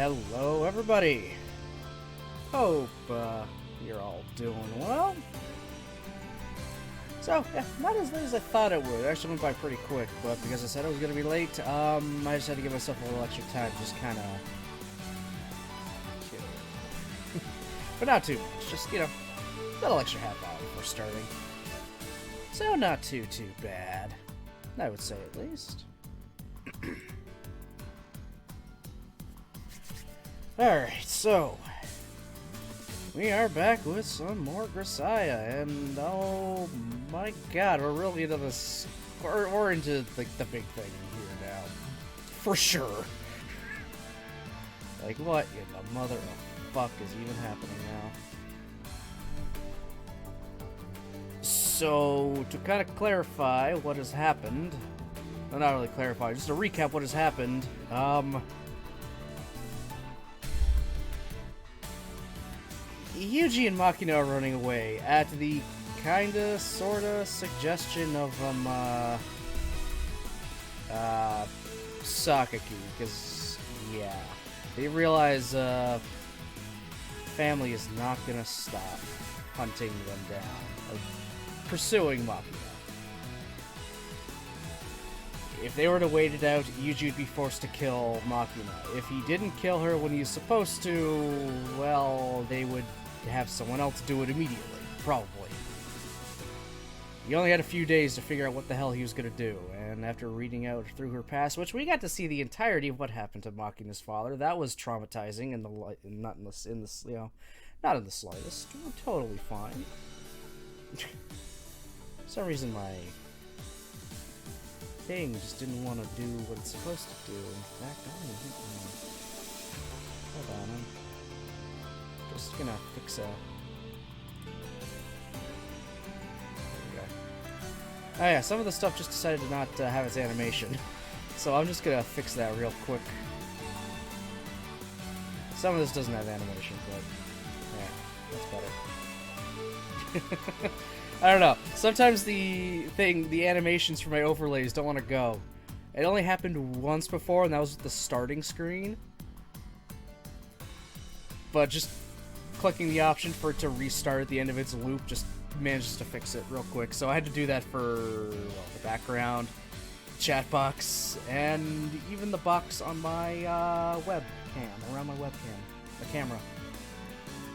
Hello, everybody. Hope you're all doing well. So, yeah, not as late as I thought it would. It actually went by pretty quick, but because I said I was going to be late, I just had to give myself a little extra time, just kind of chill. But not too much, just, you know, a little extra half hour before starting. So not too bad, I would say at least. Alright, so we are back with some more Grisaia, and oh my god, we're really into this. We're into like the big thing here now. For sure. Like, what in the mother of fuck is even happening now? So, to kind of clarify what has happened, well, not really clarify, just to recap what has happened, Yuji and Makina are running away at the kinda, sorta suggestion of, Sakaki, because, yeah, they realize, family is not gonna stop hunting them down, or pursuing Makina. If they were to wait it out, Yuji would be forced to kill Makina. If he didn't kill her when he was supposed to, well, they would have someone else do it immediately, probably. He only had a few days to figure out what the hell he was going to do, and after reading out through her past, which we got to see the entirety of what happened to Makina's father, that was traumatizing, and not in the slightest. Totally fine. For some reason, my thing just didn't want to do what it's supposed to do. In fact, I don't even hold on. I'm just gonna fix a. There we go. Oh yeah, some of the stuff just decided to not have its animation, so I'm just gonna fix that real quick. Some of this doesn't have animation, but yeah, that's better. I don't know. Sometimes the animations for my overlays don't want to go. It only happened once before, and that was with the starting screen. But just clicking the option for it to restart at the end of its loop just manages to fix it real quick. So I had to do that for, well, the background, chat box, and even the box on my webcam, around my webcam, the camera.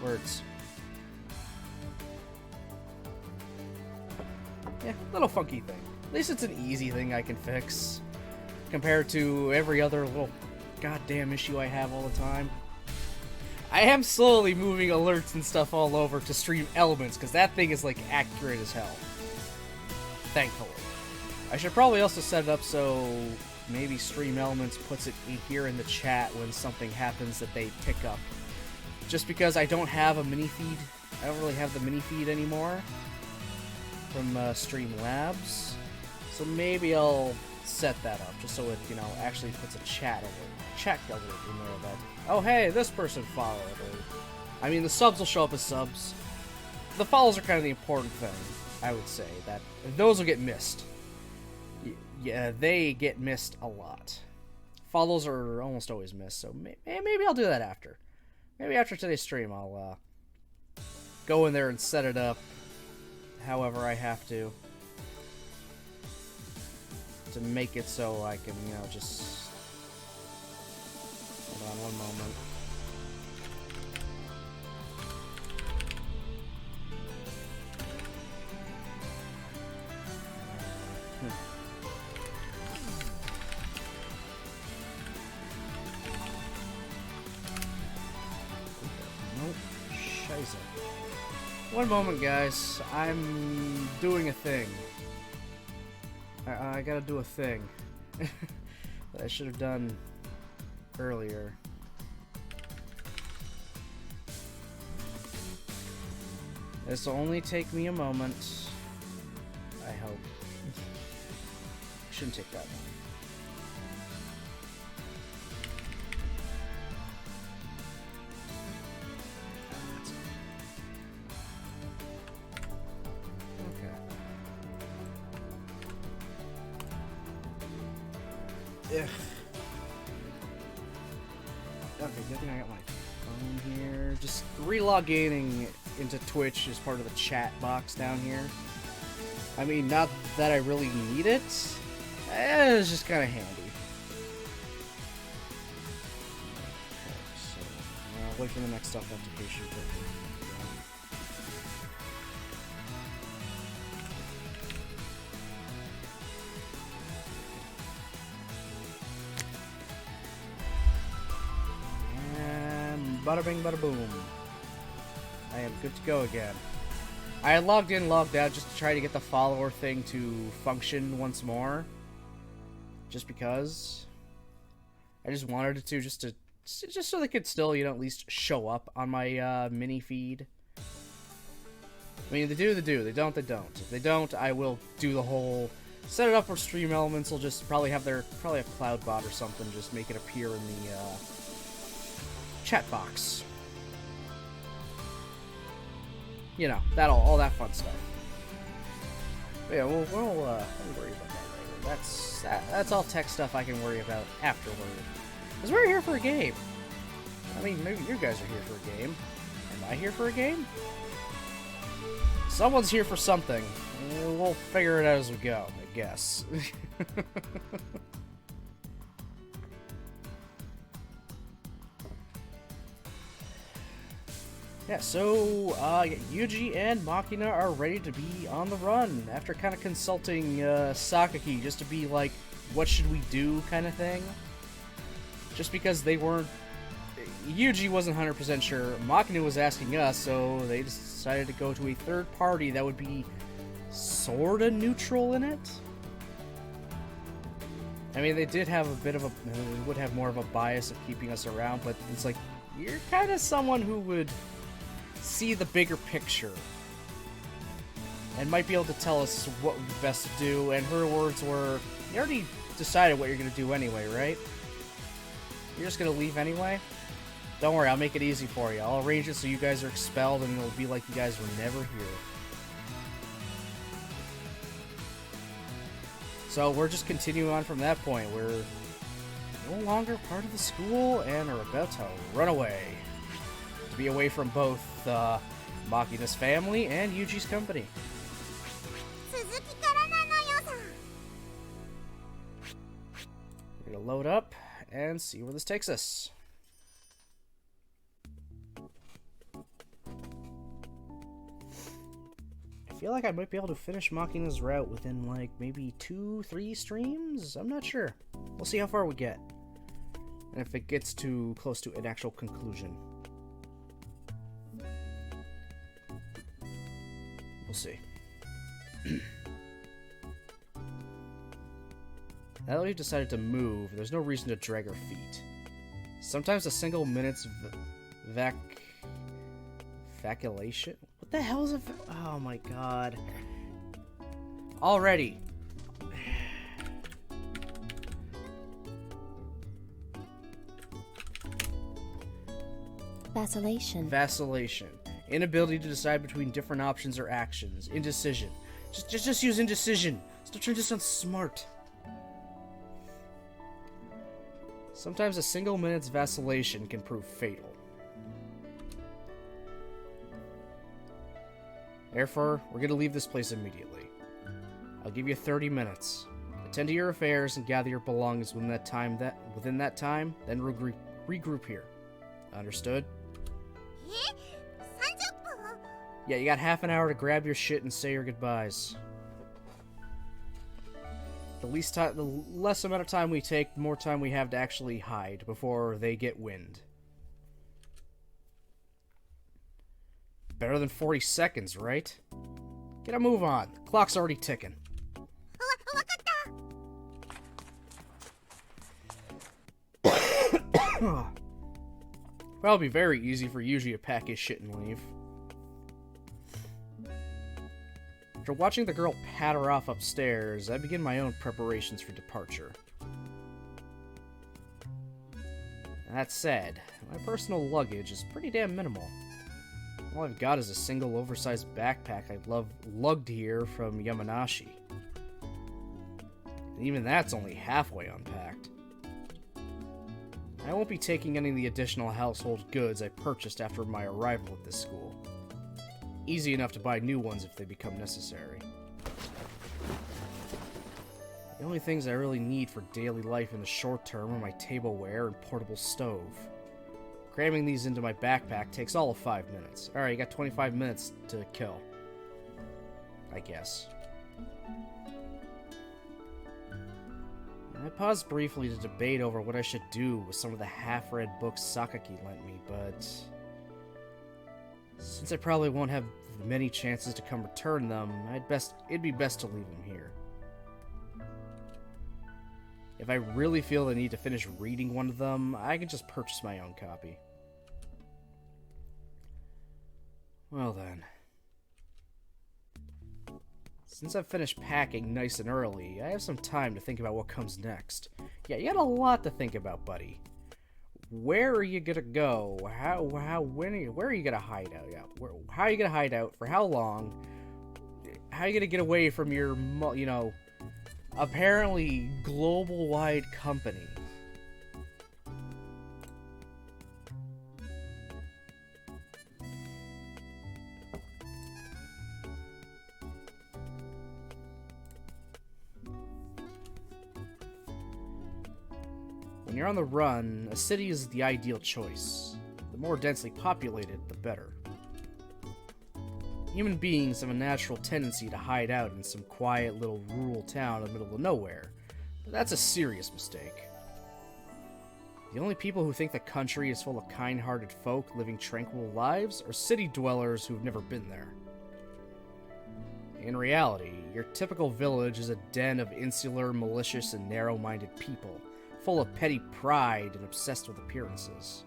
Words. Yeah, little funky thing. At least it's an easy thing I can fix, compared to every other little goddamn issue I have all the time. I am slowly moving alerts and stuff all over to Stream Elements, because that thing is, like, accurate as hell. Thankfully. I should probably also set it up so maybe Stream Elements puts it in here in the chat when something happens that they pick up. Just because I don't have a mini-feed. I don't really have the mini-feed anymore from Streamlabs, so maybe I'll set that up just so it, you know, actually puts a chat alert in there that, oh hey, this person followed, or, I mean, the subs will show up as subs. The follows are kind of the important thing, I would say, that those will get missed. Yeah, they get missed a lot. Follows are almost always missed, so maybe I'll do that after. Maybe after today's stream, I'll go in there and set it up however I have to make it so I can, you know, just hold on one moment. Nope. Scheiße. One moment, guys. I'm doing a thing. I gotta do a thing that I should have done earlier. This will only take me a moment. I hope. Shouldn't take that long. Ugh. Okay, good thing I got my phone here. Just relogging into Twitch is part of the chat box down here. I mean, not that I really need it. It's just kind of handy. Okay, so I'll wait for the next authentication. And bada bing, bada boom. I am good to go again. I had logged in, logged out just to try to get the follower thing to function once more. Just because. I just wanted it to, just so they could still, you know, at least show up on my mini feed. I mean, they do, they do. They don't, they don't. If they don't, I will do the whole set it up for Stream Elements. Will just probably have CloudBot or something just make it appear in the chat box. You know, all that fun stuff. But yeah, we'll worry about that later. That's all tech stuff I can worry about afterward. Because we're here for a game. I mean, maybe you guys are here for a game. Am I here for a game? Someone's here for something. We'll figure it out as we go, I guess. Yeah, so, Yuji and Makina are ready to be on the run after kind of consulting Sakaki just to be like, what should we do kind of thing. Just because they weren't... Yuji wasn't 100% sure. Makina was asking us, so they decided to go to a third party that would be sorta neutral in it. I mean, they did have a bit of a... They would have more of a bias of keeping us around, but it's like, you're kind of someone who would see the bigger picture and might be able to tell us what would be best to do. And her words were, you already decided what you're going to do anyway, right? You're just going to leave anyway? Don't worry, I'll make it easy for you. I'll arrange it so you guys are expelled and it'll be like you guys were never here. So we're just continuing on from that point. We're no longer part of the school and are about to run away. To be away from both Makina's family and Yuji's company. We're gonna load up and see where this takes us. I feel like I might be able to finish Makina's route within like maybe 2-3 streams? I'm not sure. We'll see how far we get. And if it gets too close to an actual conclusion. We'll see. Now that we've decided to move, there's no reason to drag our feet. Sometimes a single minute's vaculation? What the hell is a... Oh my god. Already. Vacillation. Vacillation. Inability to decide between different options or actions. Indecision. Just use indecision. Stop trying to sound smart. Sometimes a single minute's vacillation can prove fatal. Therefore, we're going to leave this place immediately. I'll give you 30 minutes. Attend to your affairs and gather your belongings within that time, then regroup here. Understood? Yeah, you got half an hour to grab your shit and say your goodbyes. The less amount of time we take, the more time we have to actually hide before they get wind. Better than 40 seconds, right? Get a move on. The clock's already ticking. Probably very easy for Yuji to pack his shit and leave. After watching the girl patter off upstairs, I begin my own preparations for departure. That said, my personal luggage is pretty damn minimal. All I've got is a single oversized backpack I lugged here from Yamanashi. And even that's only halfway unpacked. I won't be taking any of the additional household goods I purchased after my arrival at this school. Easy enough to buy new ones if they become necessary. The only things I really need for daily life in the short term are my tableware and portable stove. Cramming these into my backpack takes all of 5 minutes. Alright, you got 25 minutes to kill. I guess. I paused briefly to debate over what I should do with some of the half-read books Sakaki lent me, but since I probably won't have many chances to come return them, it'd be best to leave them here. If I really feel the need to finish reading one of them, I can just purchase my own copy. Well then. Since I've finished packing nice and early, I have some time to think about what comes next. Yeah, you got a lot to think about, buddy. Where are you gonna go? Where are you gonna hide out? Yeah, how are you gonna hide out? For how long? How are you gonna get away from your, apparently global-wide company? When you're on the run, a city is the ideal choice. The more densely populated, the better. Human beings have a natural tendency to hide out in some quiet little rural town in the middle of nowhere, but that's a serious mistake. The only people who think the country is full of kind-hearted folk living tranquil lives are city dwellers who've never been there. In reality, your typical village is a den of insular, malicious, and narrow-minded people, full of petty pride and obsessed with appearances.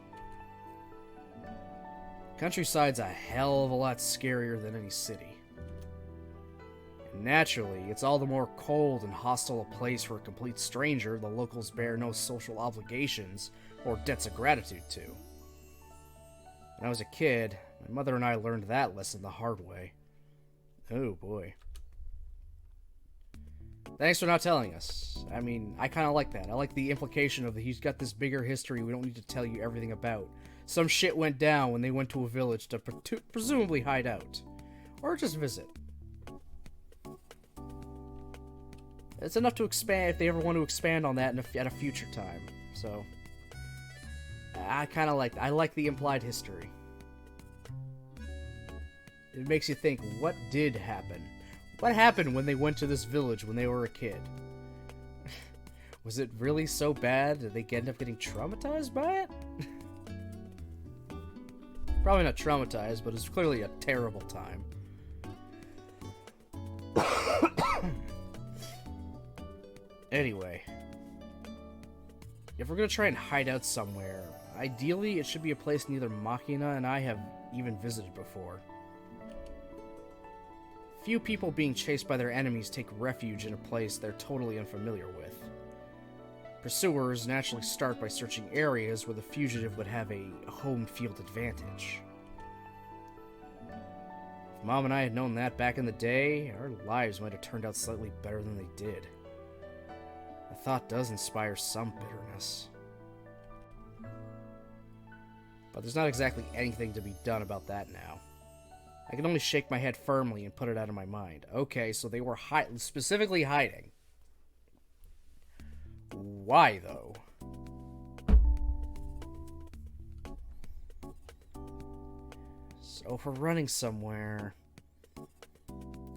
Countryside's a hell of a lot scarier than any city. And naturally, it's all the more cold and hostile a place for a complete stranger the locals bear no social obligations or debts of gratitude to. When I was a kid, my mother and I learned that lesson the hard way. Oh boy. Thanks for not telling us. I mean, I kind of like that. I like the implication of that he's got this bigger history we don't need to tell you everything about. Some shit went down when they went to a village to presumably hide out. Or just visit. It's enough to expand if they ever want to expand on that at a future time. So, I like the implied history. It makes you think, what did happen? What happened when they went to this village when they were a kid? Was it really so bad that they end up getting traumatized by it? Probably not traumatized, but it's clearly a terrible time. Anyway, if we're gonna try and hide out somewhere, ideally it should be a place neither Makina and I have even visited before. Few people being chased by their enemies take refuge in a place they're totally unfamiliar with. Pursuers naturally start by searching areas where the fugitive would have a home field advantage. If Mom and I had known that back in the day, our lives might have turned out slightly better than they did. The thought does inspire some bitterness. But there's not exactly anything to be done about that now. I can only shake my head firmly and put it out of my mind. Okay, so they were specifically hiding. Why, though? So if we're running somewhere, I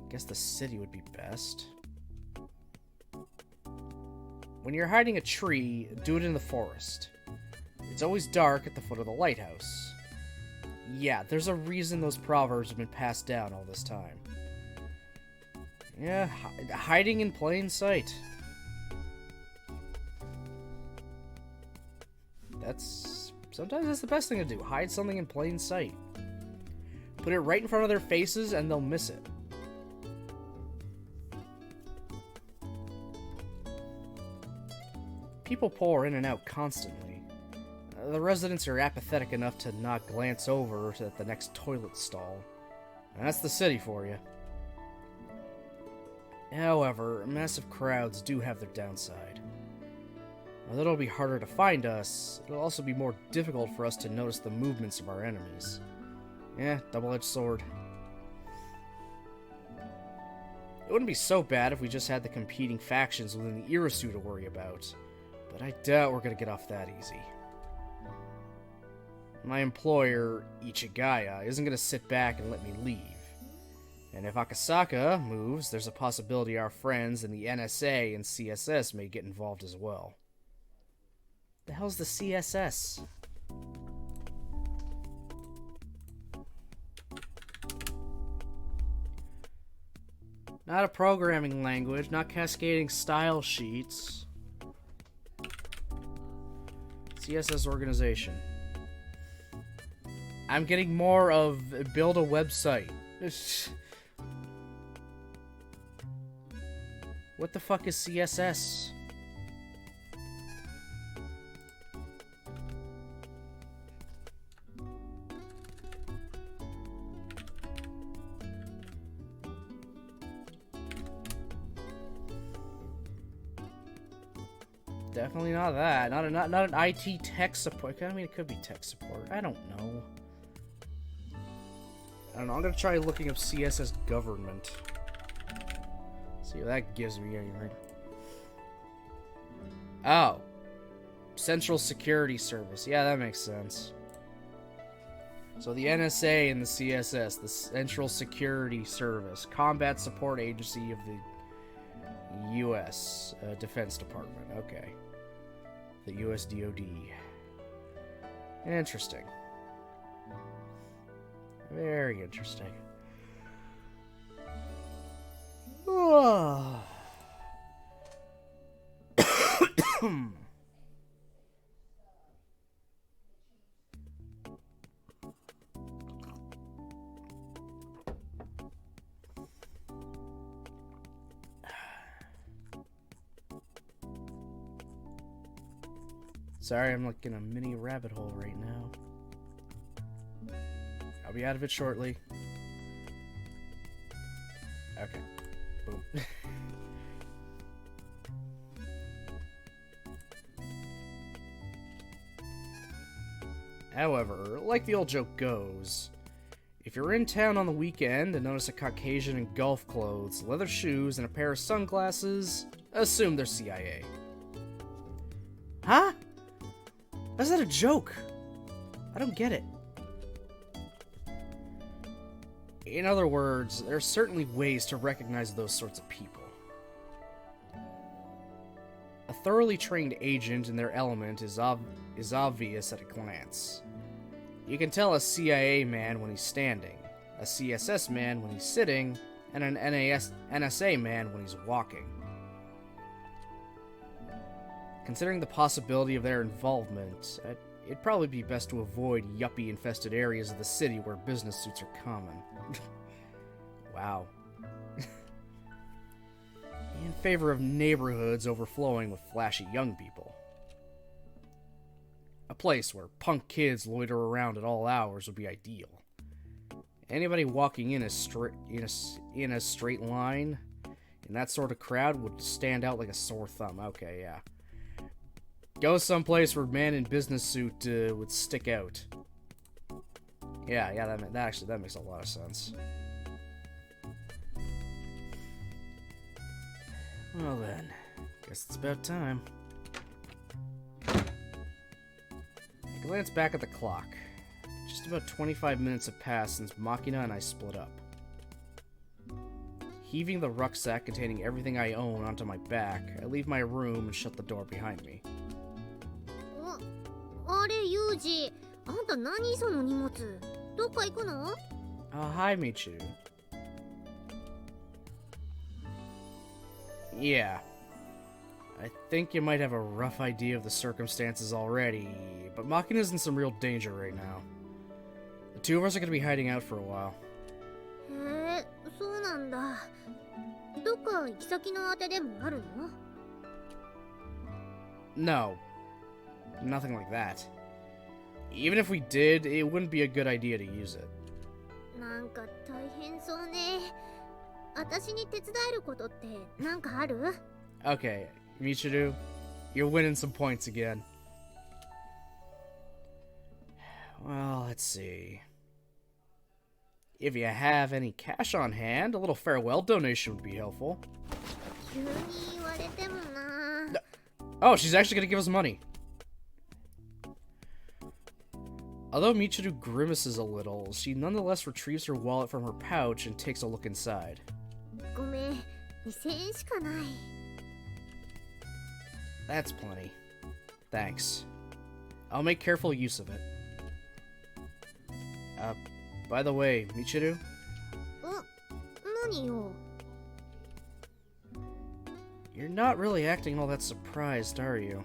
guess the city would be best. When you're hiding a tree, do it in the forest. It's always dark at the foot of the lighthouse. Yeah, there's a reason those proverbs have been passed down all this time. Yeah, hiding in plain sight. Sometimes that's the best thing to do. Hide something in plain sight. Put it right in front of their faces and they'll miss it. People pour in and out constantly. The residents are apathetic enough to not glance over at the next toilet stall. And that's the city for you. However, massive crowds do have their downside. Although it'll be harder to find us, it'll also be more difficult for us to notice the movements of our enemies. Yeah, double-edged sword. It wouldn't be so bad if we just had the competing factions within the Irasu to worry about, but I doubt we're gonna get off that easy. My employer, Ichigaya, isn't gonna sit back and let me leave. And if Akasaka moves, there's a possibility our friends in the NSA and CSS may get involved as well. The hell's the CSS? Not a programming language, not cascading style sheets. CSS organization. I'm getting more of build a website. What the fuck is CSS? Definitely not that. Not an IT tech support. I mean, it could be tech support. I don't know. I don't know. I'm gonna try looking up CSS government. See what that gives me anyway. Oh. Central Security Service. Yeah, that makes sense. So the NSA and the CSS, the Central Security Service, Combat Support Agency of the U.S. Defense Department. Okay. The U.S. DoD. Interesting. Very interesting. Oh. Sorry, I'm like in a mini rabbit hole right now. I'll be out of it shortly. Okay. Boom. However, like the old joke goes, if you're in town on the weekend and notice a Caucasian in golf clothes, leather shoes, and a pair of sunglasses, assume they're CIA. Huh? That's not a joke. I don't get it. In other words, there are certainly ways to recognize those sorts of people. A thoroughly trained agent in their element is obvious at a glance. You can tell a CIA man when he's standing, a CSS man when he's sitting, and an NSA man when he's walking. Considering the possibility of their involvement, it'd probably be best to avoid yuppie-infested areas of the city where business suits are common. Wow. In favor of neighborhoods overflowing with flashy young people. A place where punk kids loiter around at all hours would be ideal. Anybody walking in a straight line in that sort of crowd would stand out like a sore thumb. Okay, yeah. Go someplace where man in business suit would stick out. Yeah, that makes a lot of sense. Well then, guess it's about time. I glance back at the clock. Just about 25 minutes have passed since Makina and I split up. Heaving the rucksack containing everything I own onto my back, I leave my room and shut the door behind me. Hi, Michu. Yeah. I think you might have a rough idea of the circumstances already, but Makina's in some real danger right now. The two of us are going to be hiding out for a while. No. Nothing like that. Even if we did, it wouldn't be a good idea to use it. Okay, Michiru, You're winning some points again. Well, let's see. If you have any cash on hand, a little farewell donation would be helpful. Oh, she's actually gonna give us money. Although Michiru grimaces a little, she nonetheless retrieves her wallet from her pouch and takes a look inside. That's plenty. Thanks. I'll make careful use of it. By the way, Michiru? You're not really acting all that surprised, are you?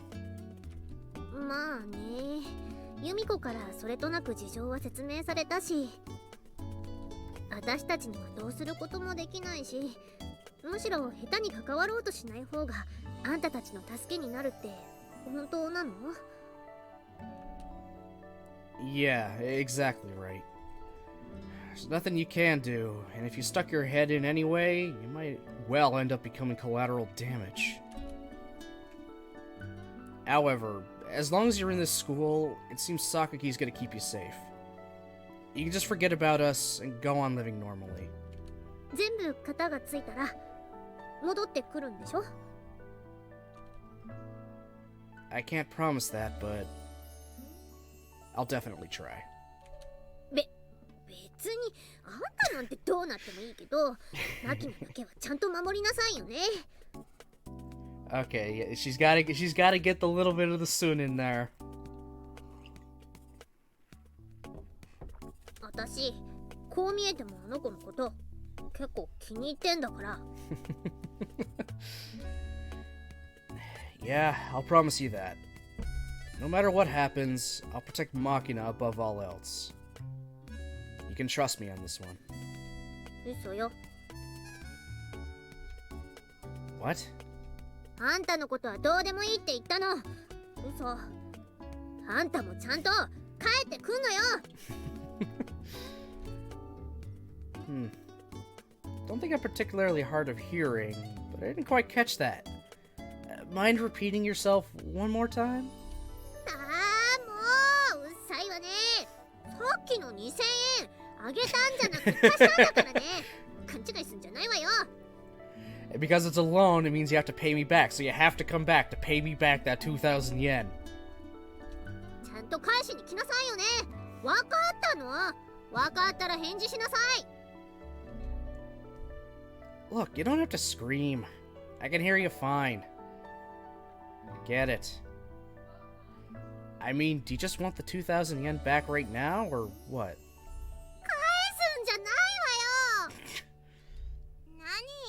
由美子からそれとなく事情は説明されたし、私たちにはどうすることもできないし、むしろ下手に関わろうとしない方があんたたちの助けになるって本当なの？ Yeah, exactly right. There's nothing you can do, and if you stuck your head in anyway, you might well end up becoming collateral damage. However, as long as you're in this school, it seems Sakaki's gonna keep you safe. You can just forget about us and go on living normally. 全部型がついたら戻ってくるんでしょ？ I can't promise that, but I'll definitely try. 別にあんたなんてどうなってもいいけど、マキナだけはちゃんと守りなさいよね。Okay, yeah, she's gotta get the little bit of the sun in there. 私、こう見えてもあの子のこと結構気に入ってんだから。Yeah, I'll promise you that. No matter what happens, I'll protect Makina above all else. You can trust me on this one. 嘘よ。What? あんたのことはどうでもいいって言ったの。嘘。あんたもちゃんと帰ってくんのよ。Don't think I'm particularly hard of hearing, but I didn't quite catch that. Mind repeating yourself one more time? もううっさいわね。さっきの2000円あげたんじゃなくて貸したんだからね。勘違いすんじゃないわよ。Because it's a loan, it means you have to pay me back, so you have to come back to pay me back that 2,000 yen. ちゃんと返しに来なさいよね。わかったの？わかったら返事しなさい。Look, you don't have to scream. I can hear you fine. I get it. I mean, do you just want the 2,000 yen back right now, or what? 返すんじゃないわよ。何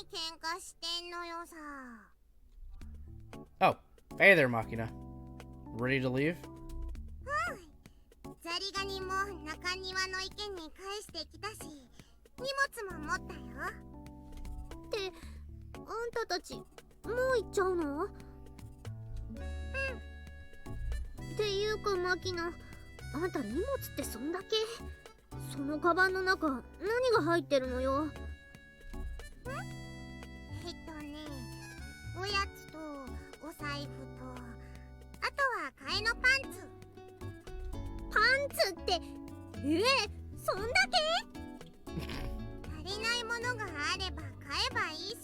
喧嘩してんのよさ。Oh, hey there, Makina. Ready to leave? ザリガニも中庭の池に返してきたし、荷物も持ったよ。ってあんたたちもう行っちゃうの？っていうかマキナ、あんた荷物ってそんだけ？そのカバンの中何が入ってるのよ？おやつとお財布と、あとは替えのパンツ。パンツってそんだけ？足りないものがあれば買えばいいし、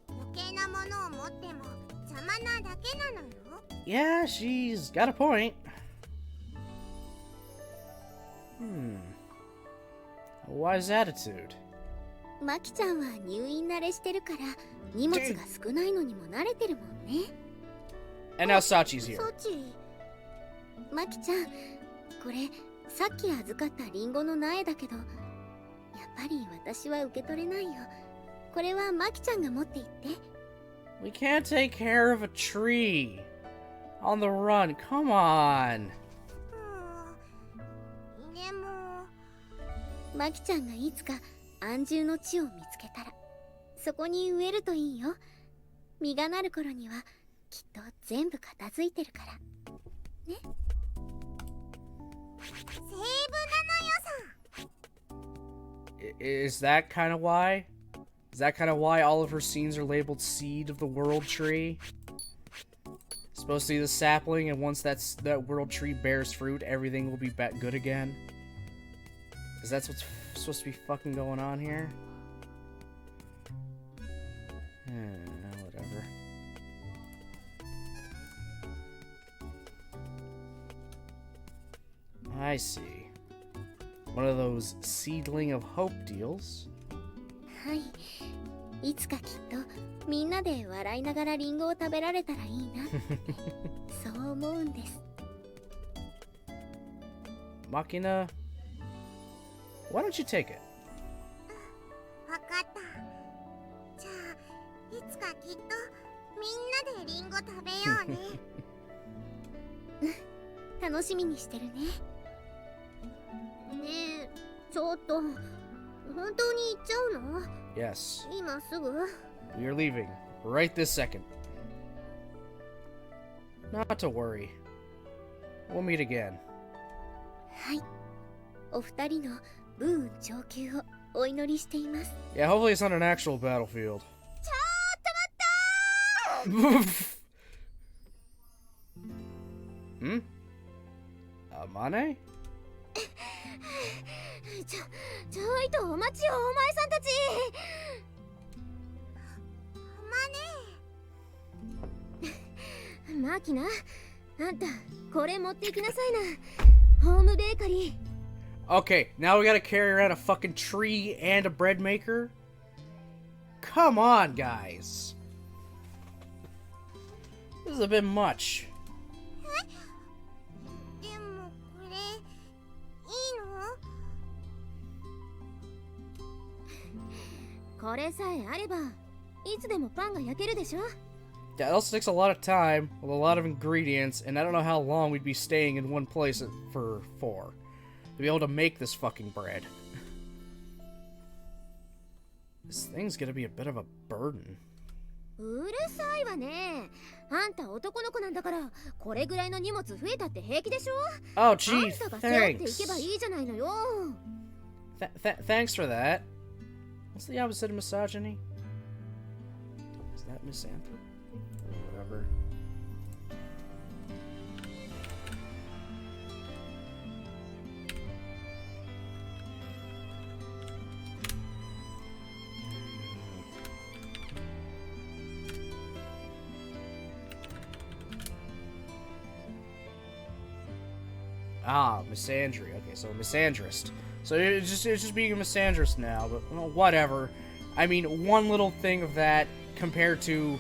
余計なものを持っても邪魔なだけなのよ。Yeah, she's got a point. A wise attitude. マキちゃんは入院慣れしてるから荷物が少ないのにも慣れてるもんね。And now Sachi's here. サチ、マキちゃん、これさっき預かったリンゴの苗だけど、やっぱり私は受け取れないよ。これはマキちゃんが持って行って。We can't take care of a tree. On the run, come on. でもマキちゃんがいつか安住の地を見つけたらそこに植えるといいよ。実がなる頃にはきっと全部片付いてるからね。セーブなのよさ。 Is that kind of why? Is that kind of why all of her scenes are labeled Seed of the World Tree? It's Supposed to be the sapling, and once that world tree bears fruit, everything will be good again. Is that what's supposed to be fucking going on here? Whatever. I see. One of those seedling of hope deals. はい。いつかきっとみんなで笑いながらリンゴを食べられたらいいなってそう思うんです。Makina, why don't you take it? わかった。じゃあいつかきっとみんなでリンゴ食べようね。楽しみにしてるね。ねえ、ちょっと本当に行っちゃうの？ Yes. 今すぐ？ We are leaving right this second. Not to worry. We'll meet again. はい。お二人の武運長久をお祈りしています。Yeah, hopefully it's not an actual battlefield. ちょっと待ったーHmm? Amane? ちょいとお待ちよ、お前さんたち。マキナ、あんたこれ持っていきなさいな。ホームベーカリー。Okay, now we gotta carry around a fucking tree and a bread maker? Come on, guys. This is a bit much. でもこれいいの？これさえあればいつでもパンが焼けるでしょ。 Yeah, it also takes a lot of time with a lot of ingredients, and I don't know how long we'd be staying in one place for to be able to make this fucking bread. This thing's gonna be a bit of a burden. うるさいわね。あんた男の子なんだからこれぐらいの荷物増えたって平気でしょ。 Oh, gee, あんたが背負ってい thanks. けばいいじゃないのよ。Thanks for that. What's the opposite of misogyny? Is that misanthropy? Whatever. Ah, misandry. Okay, so misandrist. So it's just being a misandrist now, but well, whatever. I mean, one little thing of that compared to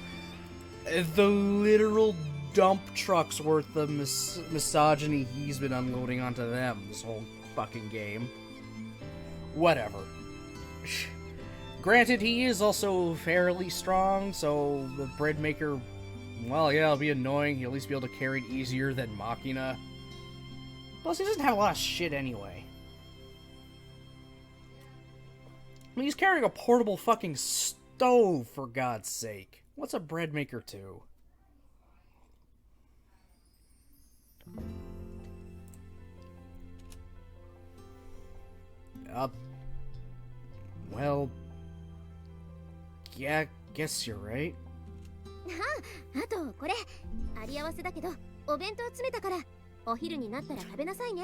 the literal dump trucks worth of misogyny he's been unloading onto them this whole fucking game. Whatever. Granted, he is also fairly strong, so the bread maker, well, yeah, it'll be annoying. He'll at least be able to carry it easier than Makina. Plus, he doesn't have a lot of shit anyway. I mean, he's carrying a portable fucking stove, for God's sake. What's a bread maker to? Well, yeah, guess you're right. あとこれあり合わせだけどお弁当詰めたからお昼になったら食べなさいね。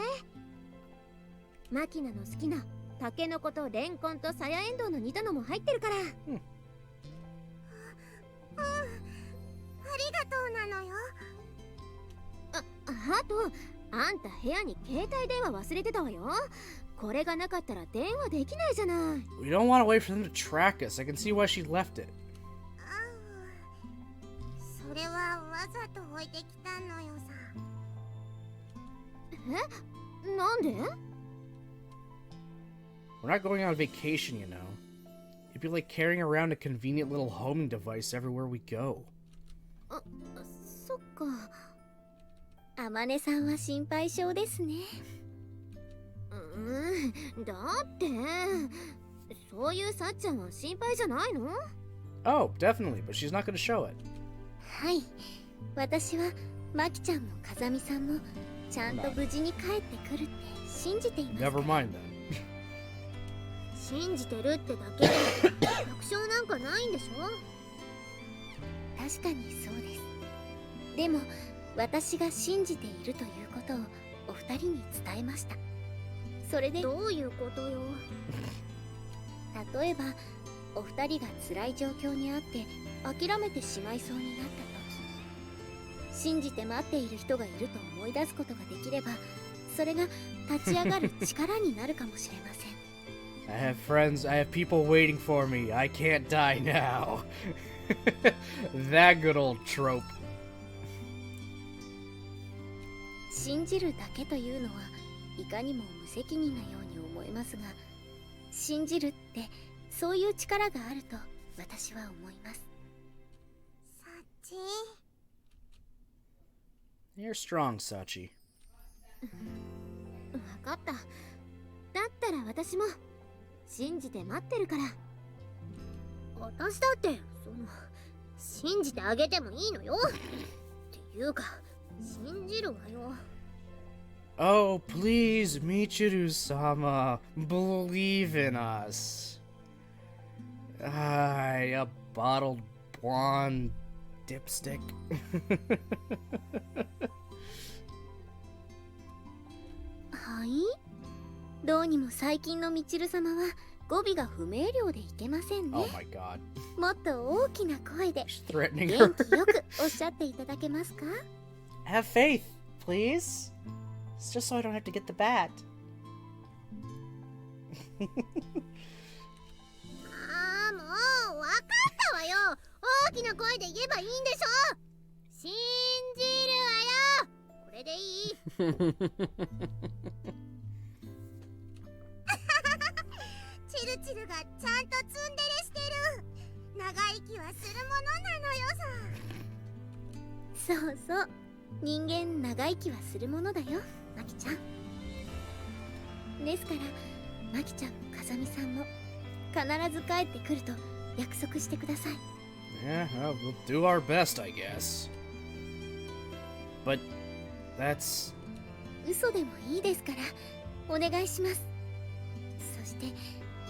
マキナの好きなタケノコとレンコンとサヤエンドウの煮たのも入ってるから。ありがとうなのよ。あとあんた部屋に携帯電話忘れてたわよ。これがなかったら電話できないじゃない。 We don't want to wait for them to track us. I can see why she left it. それはわざと置いてきたのよさ。え？なんで？ We're not going on vacation, you know. It'd be like carrying around a convenient little homing device everywhere we go. そっか。あまねさんは心配性ですね。だってそういうさっちゃんは心配じゃないの？ Oh, definitely, but she's not going to show it. はい。私はマキちゃんも風見さんもちゃんと無事に帰ってくるって信じています。 Never mind that. 信じてるってだけで確証なんかないんでしょ。確かにそうです。でも私が信じているということをお二人に伝えました。それでどういうことよ。例えばお二人が辛い状況にあって諦めてしまいそうになった時、信じて待っている人がいると思い出すことができれば、それが立ち上がる力になるかもしれません。I have friends, I have people waiting for me. I can't die now. That good old trope. 信じるだけというのはいかにも無責任なように思えますが、信じるってそういう力があると私は思います。サチ。You're strong, Sachi. わかった。だったら私も信じて待ってるから。私だって信じてあげてもいいのよ。っていうか信じるわよ。Oh, please, Michiru-sama, believe in us. A bottled blonde dipstick. はい、どうにも最近のみちる様は語尾が不明瞭でいけませんね。 Oh my god. もっと大きな声で She's threatening 元 her. 気よくおっしゃっていただけますか？ Have faith, please. It's just so I don't have to get the bat. ああ、もうわかったわよ。大きな声で言えばいいんでしょ。信じるわよ。これでいい？チルチルがちゃんとツンデレしてる。長生きはするものなのよさ。そうそう、人間長生きはするものだよ、マキちゃん。ですからマキちゃんも風見さんも必ず帰ってくると約束してください。 Yeah, well, we'll do our best, I guess. But that's... 嘘でもいいですからお願いします。そして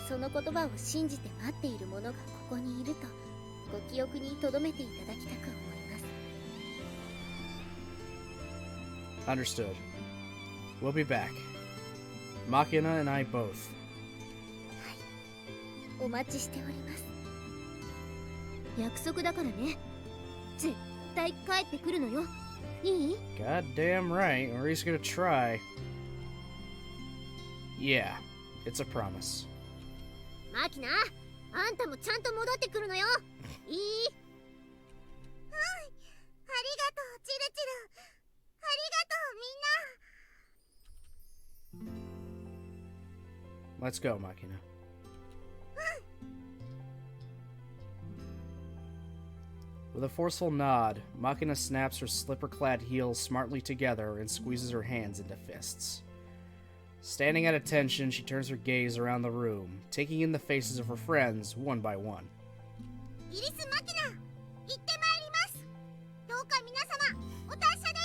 その言葉を信じて待っている者がここにいるとご記憶に留めていただきたく思います。 Understood. We'll be back. Makina and I both. お待ちしております。約束だからね。絶対帰ってくるのよ。いい？ Goddamn right, or he's gonna try. Yeah, it's a promise. マキナ、あんたもちゃんと戻ってくるのよ。いい？はい、ありがとう、チルチル。ありがとう、みんな。 Let's go, Makina. With a forceful nod, Makina snaps her slipper-clad heels smartly together and squeezes her hands into fists. Standing at attention, she turns her gaze around the room, taking in the faces of her friends one by one. イリス・マキナ、行ってまいります。どうか皆様、お達者で。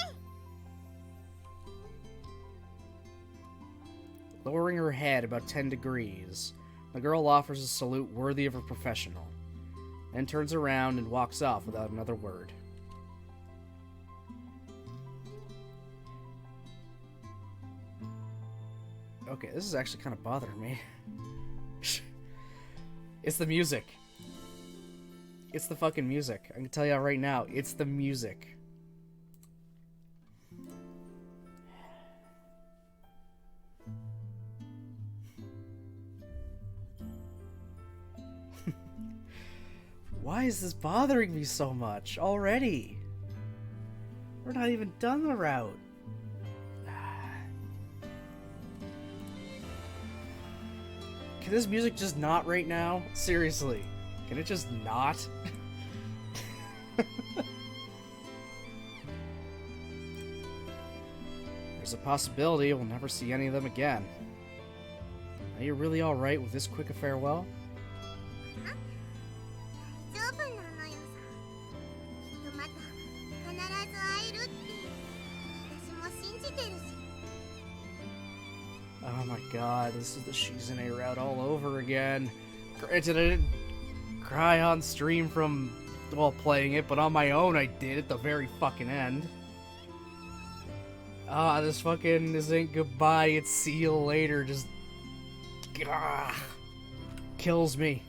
Lowering her head about 10 degrees, the girl offers a salute worthy of a professional, then turns around and walks off without another word. Okay, this is actually kind of bothering me. It's the music. It's the fucking music. I can tell you right now, it's the music. Why is this bothering me so much already? We're not even done the route. Can this music just not right now? Seriously. Can it just not? There's a possibility we'll never see any of them again. Are you really alright with this quick a farewell? 大丈夫なのよさ。きっとまた必ず会えるって私も信じてるし。 Oh my god, this is the Shizune route all over again. Granted, I didn't cry on stream from while playing it, but on my own I did at the very fucking end. Ah, this ain't goodbye, it's see you later, just... kills me.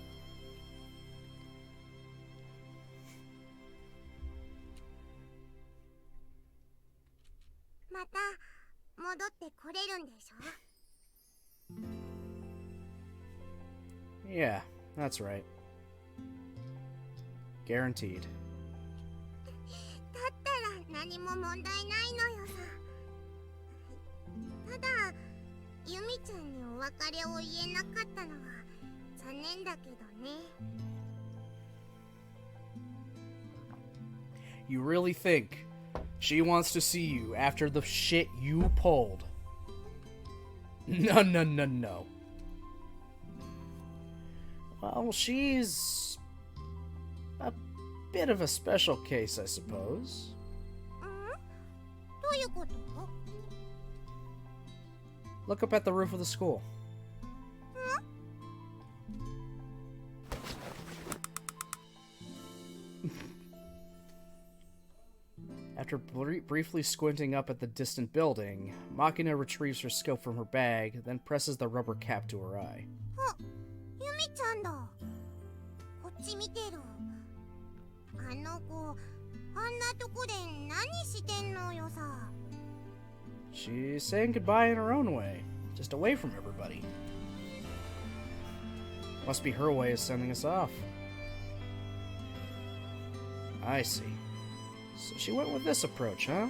また戻ってこれるんでしょ Yeah, that's right. Guaranteed. だったら何も問題ないのよさ。ただユミちゃんにお別れを言えなかったのは残念だけどね。 You really think she wants to see you after the shit you pulled? No, no, no, no. Well, she's a bit of a special case, I suppose. どういうこと？ Look up at the roof of the school. After briefly squinting up at the distant building, Makina retrieves her scope from her bag, then presses the rubber cap to her eye. あ、ユミちゃんだ。こっち見てる。あの子、あんなとこで何してんのよさ。 She's saying goodbye in her own way, just away from everybody. Must be her way of sending us off. I see. So she went with this approach, huh?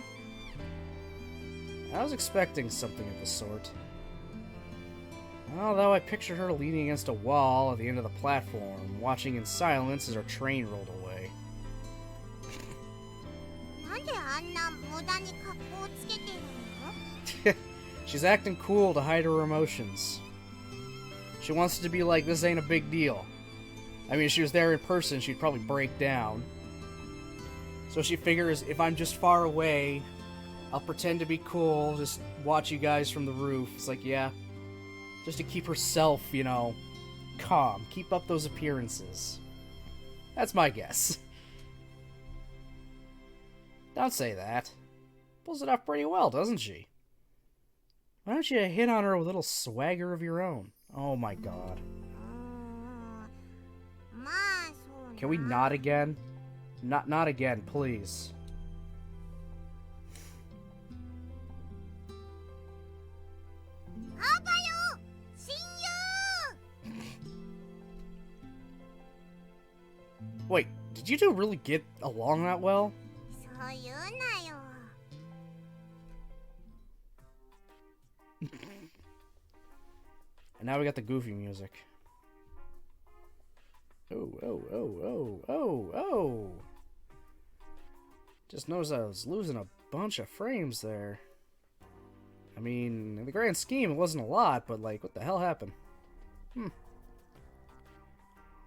I was expecting something of the sort. Although I pictured her leaning against a wall at the end of the platform, watching in silence as our train rolled away. なんであんな無駄に格好つけてるの？ She's acting cool to hide her emotions. She wants it to be like this ain't a big deal. I mean, if she was there in person, she'd probably break down. So she figures if I'm just far away, I'll pretend to be cool, just watch you guys from the roof. It's like, yeah, just to keep herself, you know, calm. Keep up those appearances. That's my guess. Don't say that. Pulls it off pretty well, doesn't she? Why don't you hit on her with a little swagger of your own? Oh my god. まあそうな。 Can we not again? Not again, please. あばよ、親友。 Wait, did you two really get along that well? そう言うなよ。 And now we got the goofy music. Oh, oh, oh, oh, oh, oh! Just noticed I was losing a bunch of frames there. I mean, in the grand scheme, it wasn't a lot, but like, what the hell happened? Oh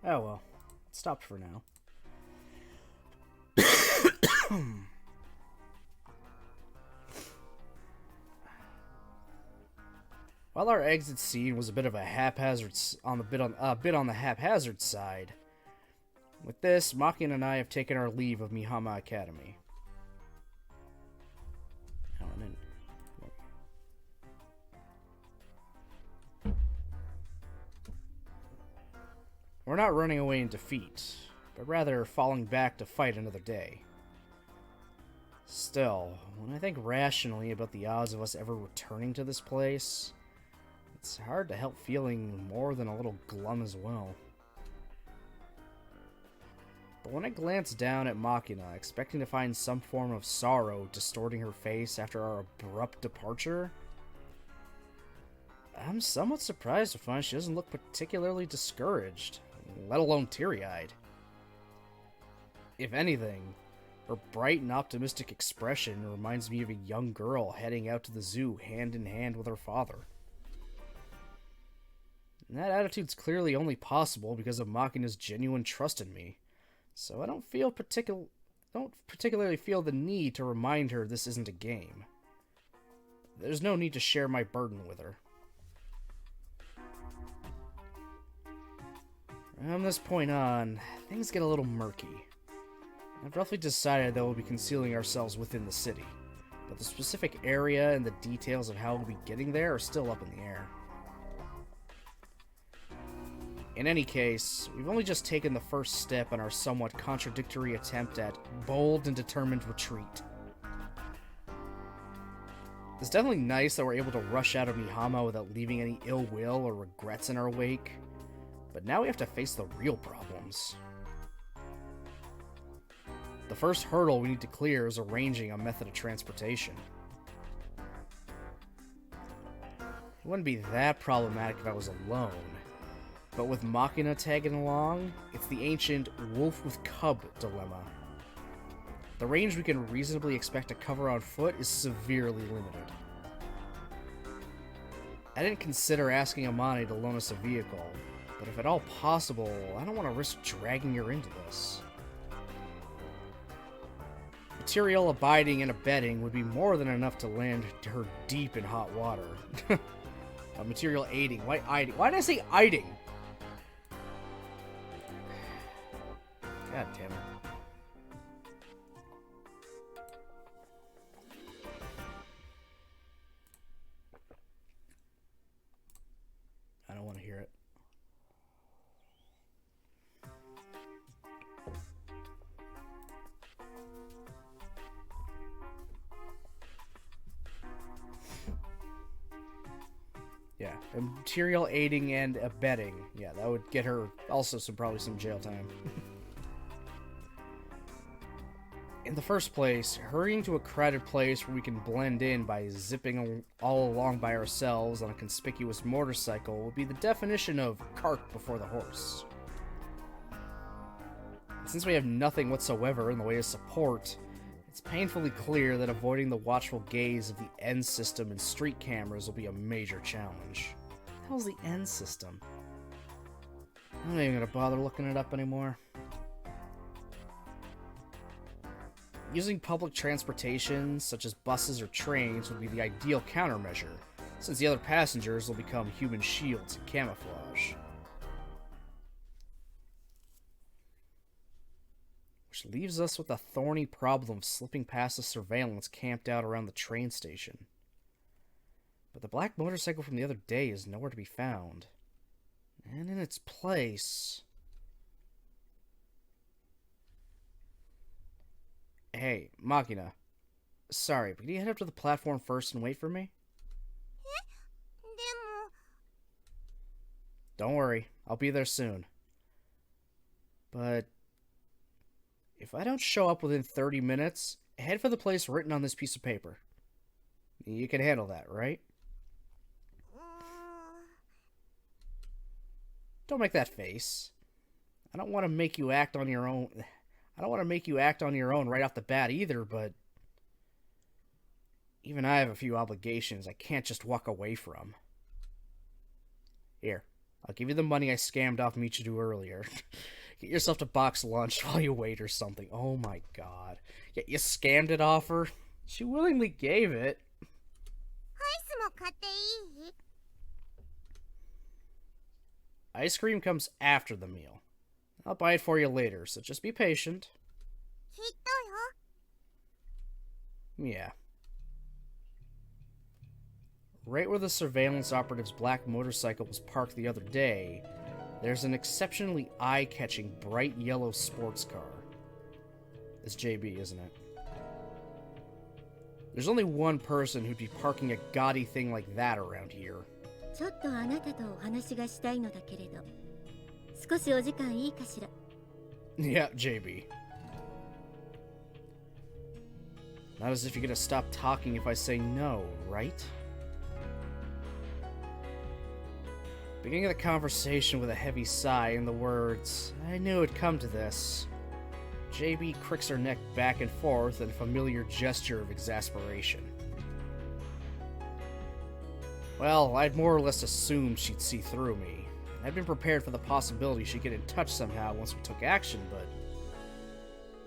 well. It stopped for now. While our exit scene was a bit of a haphazard on the haphazard side, with this, Makina and I have taken our leave of Mihama Academy. Oh, and then, we're not running away in defeat, but rather falling back to fight another day. Still, when I think rationally about the odds of us ever returning to this place, it's hard to help feeling more than a little glum as well. But when I glance down at Makina, expecting to find some form of sorrow distorting her face after our abrupt departure, I'm somewhat surprised to find she doesn't look particularly discouraged, let alone teary-eyed. If anything, her bright and optimistic expression reminds me of a young girl heading out to the zoo hand in hand with her father. And that attitude's clearly only possible because of Makina's genuine trust in me, so I don't particularly feel the need to remind her this isn't a game. There's no need to share my burden with her. From this point on, things get a little murky. I've roughly decided that we'll be concealing ourselves within the city, but the specific area and the details of how we'll be getting there are still up in the air. In any case, we've only just taken the first step in our somewhat contradictory attempt at bold and determined retreat. It's definitely nice that we're able to rush out of Mihama without leaving any ill will or regrets in our wake, but now we have to face the real problems. The first hurdle we need to clear is arranging a method of transportation. It wouldn't be that problematic if I was alone, but with Makina tagging along, it's the ancient wolf with cub dilemma. The range we can reasonably expect to cover on foot is severely limited. I didn't consider asking Amane to loan us a vehicle, but if at all possible, I don't want to risk dragging her into this. Material abiding and abetting would be more than enough to land her deep in hot water. Material aiding. Why aiding? Why did I say aiding? God damn it. I don't want to hear it. Yeah, material aiding and abetting. Yeah, that would get her also probably some jail time. In the first place, hurrying to a crowded place where we can blend in by zipping all along by ourselves on a conspicuous motorcycle would be the definition of cart before the horse. Since we have nothing whatsoever in the way of support, it's painfully clear that avoiding the watchful gaze of the end system and street cameras will be a major challenge. What the hell's the end system? I'm not even gonna bother looking it up anymore. Using public transportation, such as buses or trains, would be the ideal countermeasure, since the other passengers will become human shields and camouflage. Which leaves us with the thorny problem of slipping past the surveillance camped out around the train station. But the black motorcycle from the other day is nowhere to be found. And in its place... Hey, Makina. Sorry, but can you head up to the platform first and wait for me? Don't worry, I'll be there soon. But... if I don't show up within 30 minutes, head for the place written on this piece of paper. You can handle that, right? Don't make that face. I don't want to make you act on your own. I don't want to make you act on your own right off the bat either, but even I have a few obligations I can't just walk away from. Here, I'll give you the money I scammed off Michiru earlier. Get yourself to box lunch while you wait or something. Oh my god. Yeah, you scammed it off her? She willingly gave it. Ice cream comes after the meal. I'll buy it for you later, so just be patient. Yeah. Right where the surveillance operative's black motorcycle was parked the other day, there's an exceptionally eye-catching bright yellow sports car. It's JB, isn't it? There's only one person who'd be parking a gaudy thing like that around here. Yeah, JB. Not as if you're gonna stop talking if I say no, right? Beginning the conversation with a heavy sigh and the words, I knew it'd come to this. JB cricks her neck back and forth in a familiar gesture of exasperation. Well, I'd more or less assumed she'd see through me. I'd been prepared for the possibility she'd get in touch somehow once we took action, but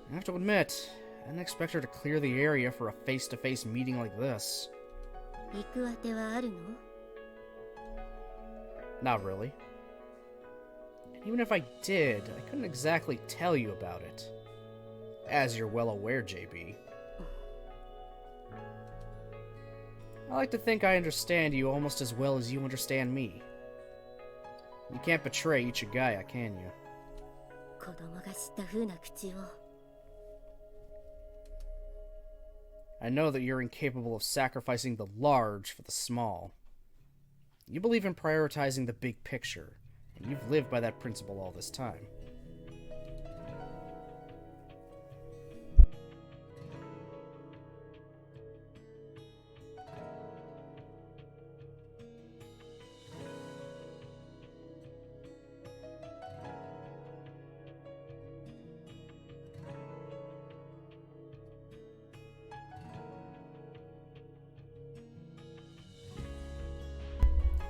I have to admit, I didn't expect her to clear the area for a face-to-face meeting like this. Not really. And even if I did, I couldn't exactly tell you about it. As you're well aware, JB. I like to think I understand you almost as well as you understand me. You can't betray Ichigaya, can you? 子供が知った風な口を。I know that you're incapable of sacrificing the large for the small. You believe in prioritizing the big picture, and you've lived by that principle all this time.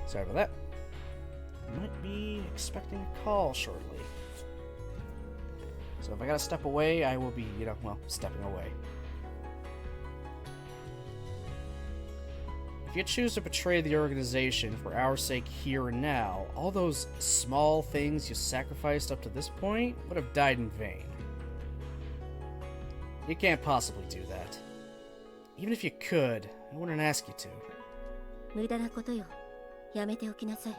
Sorry about that. Might be expecting a call shortly. So if I gotta step away, I will be, stepping away. If you choose to betray the organization for our sake here and now, all those small things you sacrificed up to this point would have died in vain. You can't possibly do that. Even if you could, I wouldn't ask you to. 無駄なことよ。やめておきなさい。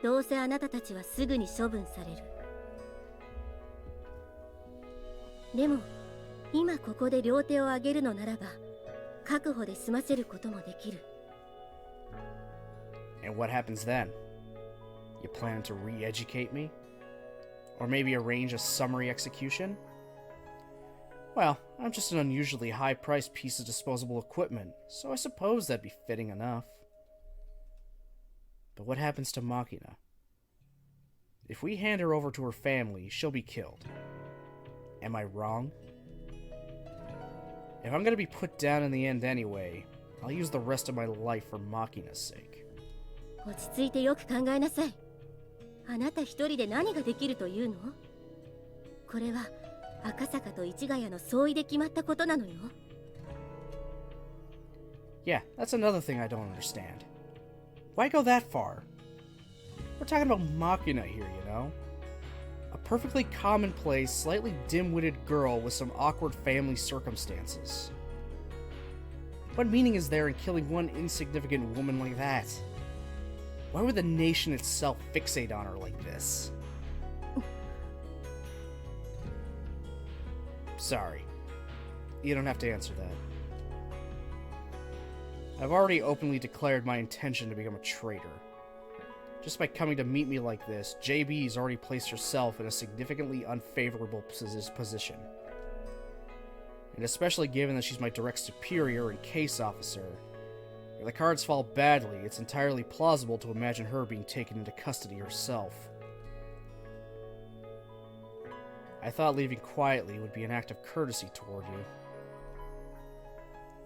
どうせあなたたちはすぐに処分される。でも、今ここで両手を上げるのならば、確保で済ませることもできる。And what happens then? You plan to re-educate me? Or maybe arrange a summary execution? Well, I'm just an unusually high-priced piece of disposable equipment, so I suppose that'd be fitting enough. But what happens to Makina? If we hand her over to her family, she'll be killed. Am I wrong? If I'm gonna be put down in the end anyway, I'll use the rest of my life for Makina's sake. 落ち着いてよく考えなさい。あなた一人で何ができるというの？これは赤坂と市ヶ谷の相違で決まったことなのよ。Yeah, that's another thing I don't understand. Why go that far? We're talking about Makina here, you know? A perfectly commonplace, slightly dim-witted girl with some awkward family circumstances. What meaning is there in killing one insignificant woman like that? Why would the nation itself fixate on her like this? Sorry. You don't have to answer that. I've already openly declared my intention to become a traitor. Just by coming to meet me like this, JB's already placed herself in a significantly unfavorable position. And especially given that she's my direct superior and case officer, if the cards fall badly, it's entirely plausible to imagine her being taken into custody herself. I thought leaving quietly would be an act of courtesy toward you.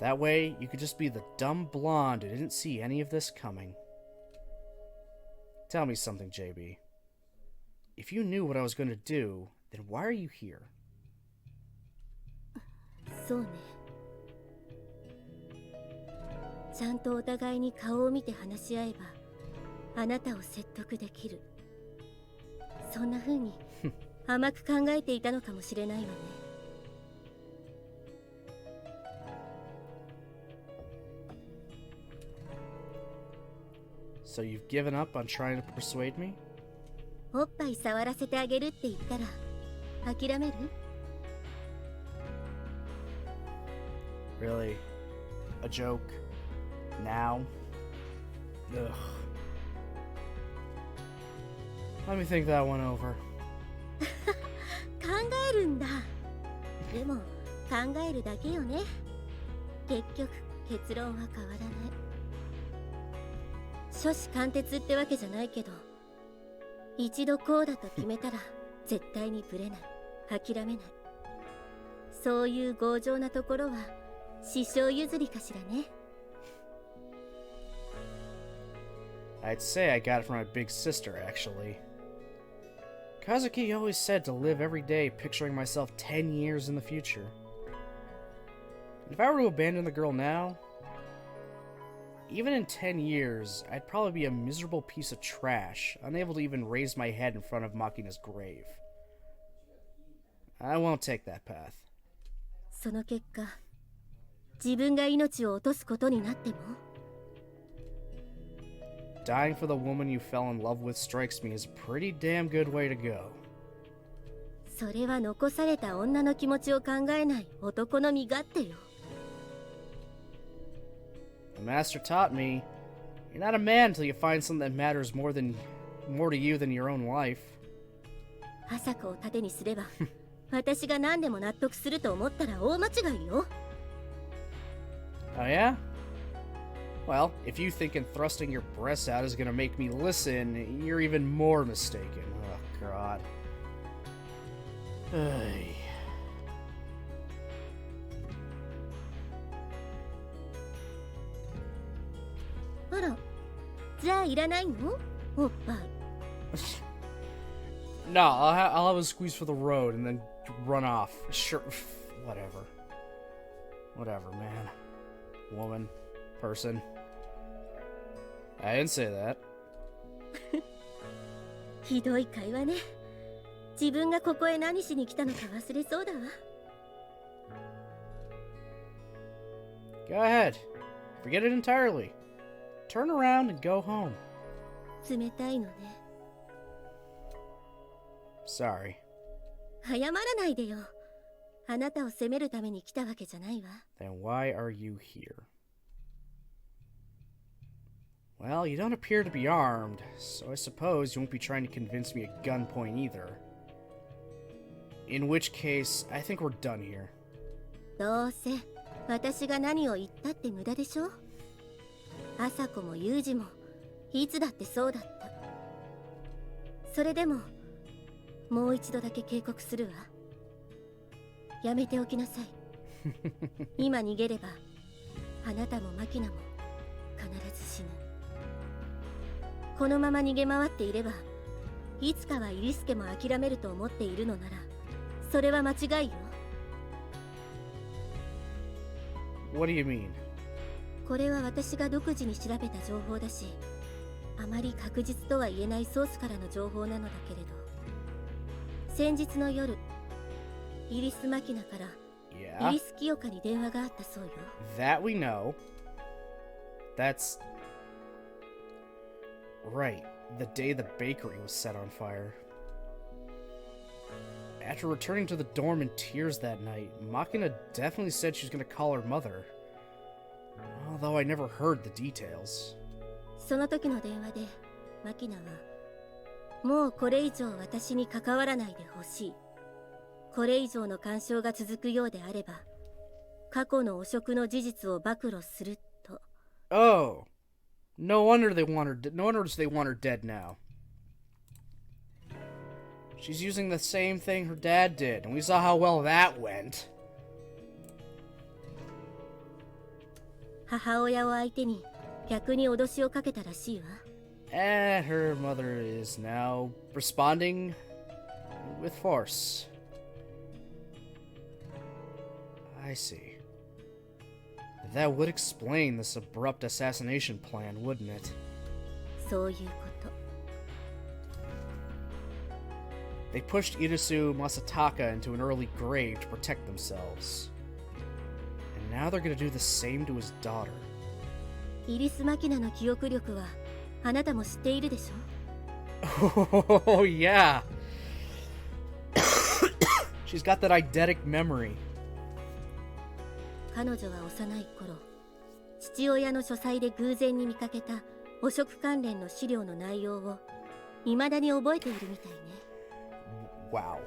That way, you could just be the dumb blonde who didn't see any of this coming. Tell me something, JB. If you knew what I was going to do, then why are you here? そうね。ちゃんとお互いに顔を見て話し合えば、あなたを説得できる。そんな風に甘く考えていたのかもしれないわね。So you've given up on trying to persuade me? おっぱい触らせてあげるって言ったら諦める？ Really? A joke? Now? Ugh. Let me think that one over. 考えるんだ。でも考えるだけよね。結局結論は変わらない。初子貫徹ってわけじゃないけど、一度こうだと決めたら絶対にブレない、諦めない。そういう強情なところは師匠譲りかしらね。I'd say I got it from my big sister, actually. Kazuki always said to live every day picturing myself 10 years in the future. If I were to abandon the girl now, even in 10 years, I'd probably be a miserable piece of trash, unable to even raise my head in front of Makina's grave. I won't take that path. その結果、自分が命を落とすことになっても dying for the woman you fell in love with strikes me as a pretty damn good way to go. それは残された女の気持ちを考えない男の身勝手よ。The master taught me, you're not a man until you find something that matters more to you than your own life. 朝子を盾にすれば私が何でも納得すると思ったら大間違いよ。Oh yeah? Well, if you thinking thrusting your breasts out is gonna make me listen, you're even more mistaken. Oh, God. Ay. あら、じゃあいらないの？おっぱい。No, I'll have a squeeze for the road and then run off. Sure, whatever. Whatever, man. Woman. Person. I didn't say that. ひどい会話ね。自分がここへ何しに来たのか忘れそうだわ。Go ahead. Forget it entirely. Turn around and go home. 冷たいのね。Sorry. 謝らないでよ。あなたを責めるために来たわけじゃないわ。Then why are you here? Well, you don't appear to be armed, so I suppose you won't be trying to convince me at gunpoint either. In which case, I think we're done here. どうせ私が何を言ったって無駄でしょ。朝子もユージもいつだってそうだった。それでももう一度だけ警告するわ。やめておきなさい。今逃げればあなたもマキナも必ず死ぬ。このまま逃げ回っていればいつかはイリスケも諦めると思っているのならそれは間違いよ。 What do you mean? これは私が独自に調べた情報だし、あまり確実とは言えないソースからの情報なのだけれど、先日の夜イリス・マキナから Yeah. イリス・キヨカに電話があったそうよ。 That we know. That's right. The day the bakery was set on fire. After returning to the dorm in tears that night, Makina definitely said she was going to call her mother. Although I never heard the details. その時の電話でマキナはもうこれ以上私に関わらないでほしい。これ以上の干渉が続くようであれば過去の汚職の事実を暴露すると。 Oh. No wonder they want her dead now. She's using the same thing her dad did, and we saw how well that went. 母親を相手に逆に脅しをかけたらしいわ。 And her mother is now responding with force. I see. That would explain this abrupt assassination plan, wouldn't it? そういうこと。 They pushed Irisu Masataka into an early grave to protect themselves. And now they're gonna do the same to his daughter. イリス・マキナの記憶力はあなたも知っているでしょ。 Oh, yeah. She's got that eidetic memory. 彼女は幼い頃、父親の書斎で偶然に見かけた汚職関連の資料の内容を未だに覚えているみたいね。 Wow.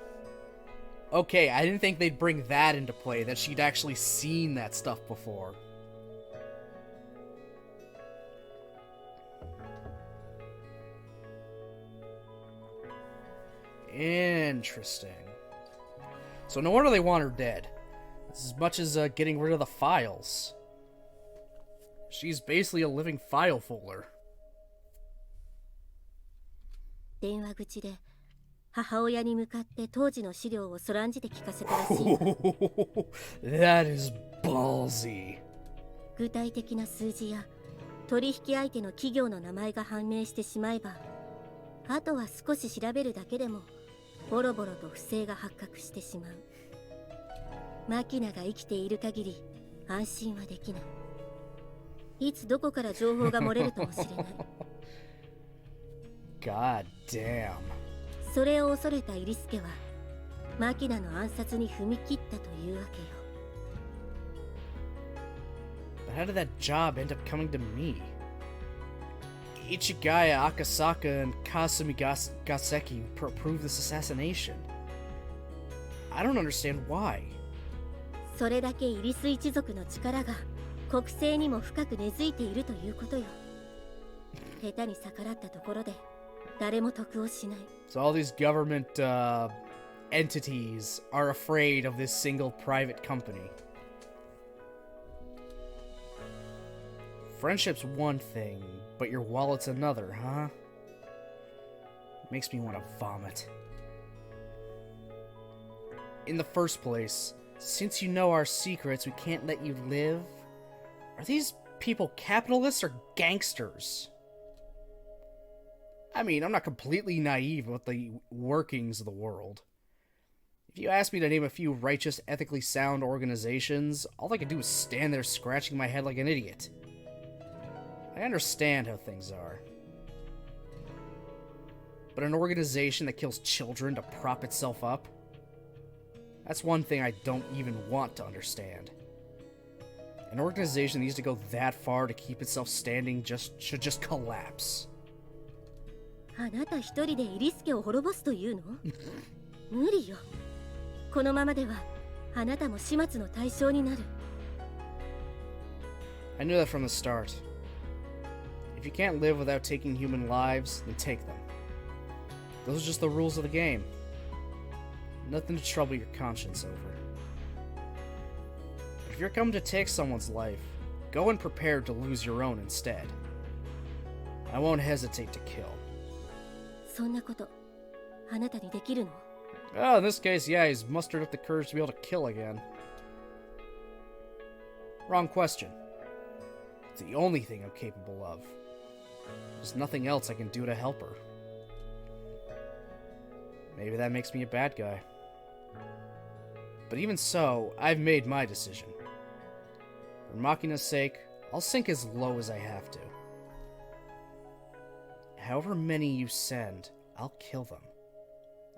Okay, I didn't think they'd bring that into play, that she'd actually seen that stuff before. Interesting. So no wonder they want her dead. It's as much as getting rid of the files. She's basically a living file folder. 電話口で母親に向かって当時の資料をそらんじて聞かせたらしいわ。 That is ballsy. 具体的な数字や取引相手の企業の名前が判明してしまえば、あとは少し調べるだけでもボロボロと不正が発覚してしまう。マキナが生きている限り安心はできない。いつどこから情報が漏れるかもしれない。God damn. それを恐れたイリスケはマキナの暗殺に踏み切ったというわけよ。 But how did that job end up coming to me? Ichigaya, Akasaka, and Kasumi Gaseki approved this assassination. I don't understand why. それだけイリス一族の力が国政にも深く根付いているということよ。下手に逆らったところで誰も得をしない。 So all these government entities are afraid of this single private company. Friendship's one thing, but your wallet's another, huh? Makes me want to vomit. In the first place, since you know our secrets, we can't let you live. Are these people capitalists or gangsters? I mean, I'm not completely naive about the workings of the world. If you ask me to name a few righteous, ethically sound organizations, all I can do is stand there scratching my head like an idiot. I understand how things are. But an organization that kills children to prop itself up? That's one thing I don't even want to understand. An organization that needs to go that far to keep itself standing should just collapse. あなた一人でイリスケを滅ぼすというの？無理よ。このままではあなたも始末の対象になる。 I knew that from the start. If you can't live without taking human lives, then take them. Those are just the rules of the game. Nothing to trouble your conscience over. But if you're coming to take someone's life, go in prepared to lose your own instead. I won't hesitate to kill. そんなことあなたにできるの？ Oh, in this case, yeah, he's mustered up the courage to be able to kill again. Wrong question. It's the only thing I'm capable of. There's nothing else I can do to help her. Maybe that makes me a bad guy. But even so, I've made my decision. For Makina's sake, I'll sink as low as I have to. However many you send, I'll kill them.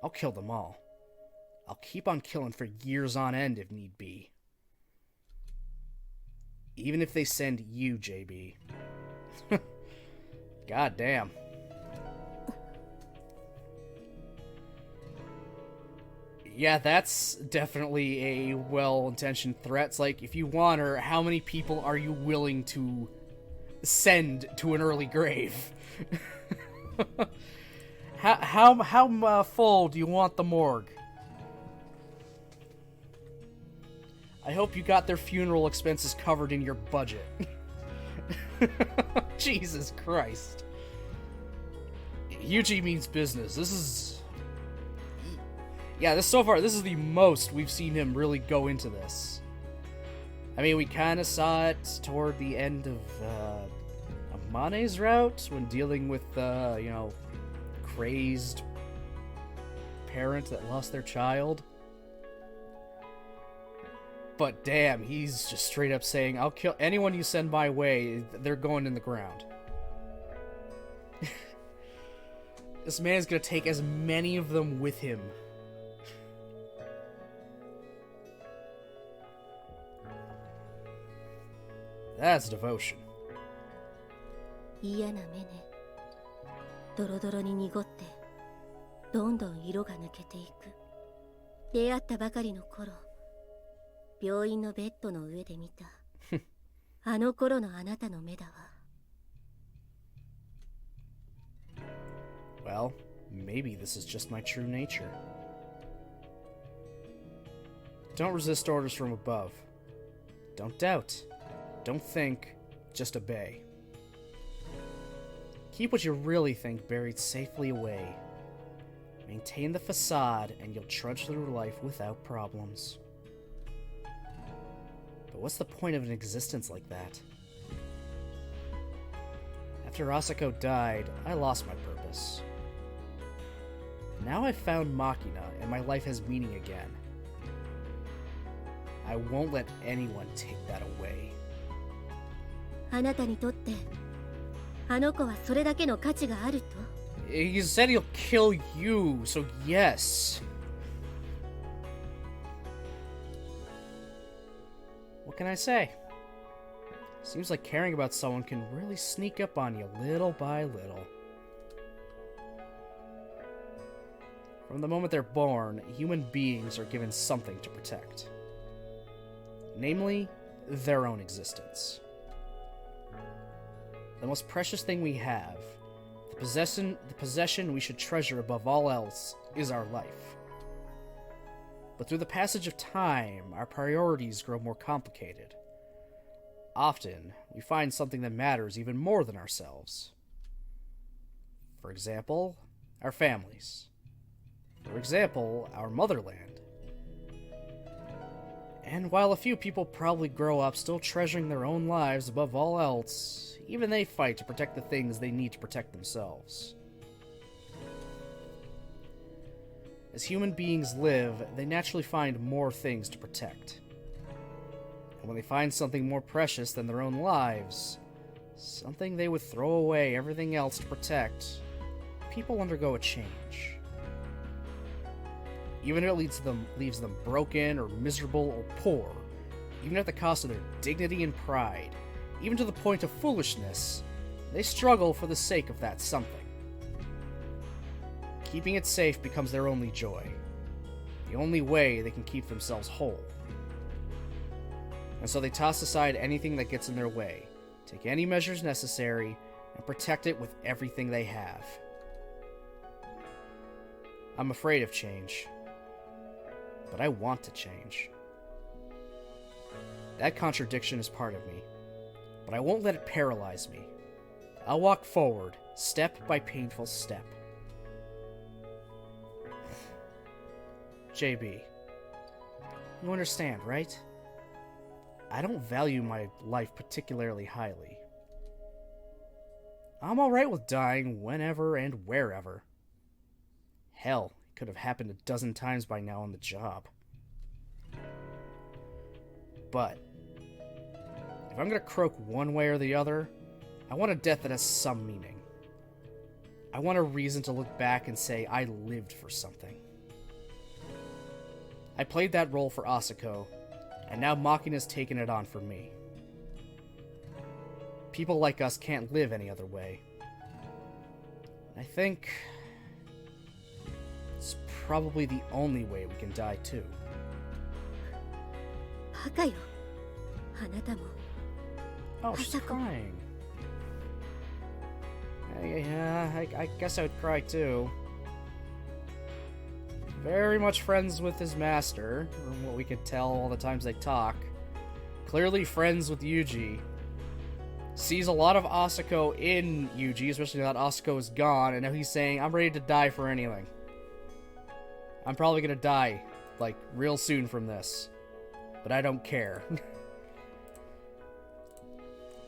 I'll kill them all. I'll keep on killing for years on end if need be. Even if they send you, JB. God damn. Yeah, that's definitely a well-intentioned threat. It's like, if you want her, how many people are you willing to send to an early grave? How full do you want the morgue? I hope you got their funeral expenses covered in your budget. Jesus Christ. Yuji means business. This is... Yeah, so far, this is the most we've seen him really go into this. I mean, we kind of saw it toward the end of Mane's route when dealing with, crazed parent that lost their child. But damn, he's just straight up saying, I'll kill anyone you send my way, they're going in the ground. This man's gonna take as many of them with him. That's devotion. 嫌な目ね。ドロドロに濁ってどんどん色が抜けていく。出会ったばかりの頃、病院のベッドの上で見たあの頃のあなたの目だわ。 Well, maybe this is just my true nature. Don't resist orders from above. Don't doubt. Don't think. Just obey. Keep what you really think buried safely away. Maintain the facade, and you'll trudge through life without problems. But what's the point of an existence like that? After Asako died, I lost my purpose. Now I've found Makina, and my life has meaning again. I won't let anyone take that away. あなたにとってあの子はそれだけの価値があると？ He said he'll kill you, so yes. What can I say? Seems like caring about someone can really sneak up on you little by little. From the moment they're born, human beings are given something to protect. Namely, their own existence. The most precious thing we have, the possession we should treasure above all else, is our life. But through the passage of time, our priorities grow more complicated. Often, we find something that matters even more than ourselves. For example, our families. For example, our motherland. And while a few people probably grow up still treasuring their own lives above all else, even they fight to protect the things they need to protect themselves. As human beings live, they naturally find more things to protect. And when they find something more precious than their own lives, something they would throw away everything else to protect, people undergo a change. Even if it leaves them broken or miserable or poor, even at the cost of their dignity and pride, even to the point of foolishness, they struggle for the sake of that something. Keeping it safe becomes their only joy, the only way they can keep themselves whole. And so they toss aside anything that gets in their way, take any measures necessary, and protect it with everything they have. I'm afraid of change, but I want to change. That contradiction is part of me, but I won't let it paralyze me. I'll walk forward, step by painful step. JB, you understand, right? I don't value my life particularly highly. I'm alright with dying whenever and wherever. Hell, it could have happened a dozen times by now on the job. But if I'm gonna croak one way or the other, I want a death that has some meaning. I want a reason to look back and say I lived for something. I played that role for Asako, and now Makina's taken it on for me. People like us can't live any other way. I think it's probably the only way we can die too. バカよ。あなたも。 Oh, she's crying. Yeah, I guess I would cry too. Very much friends with his master, from what we could tell all the times they talk. Clearly friends with Yuji. Sees a lot of Asako in Yuji, especially now that Asako is gone, and now he's saying, I'm ready to die for anything. I'm probably gonna die, like, real soon from this. But I don't care.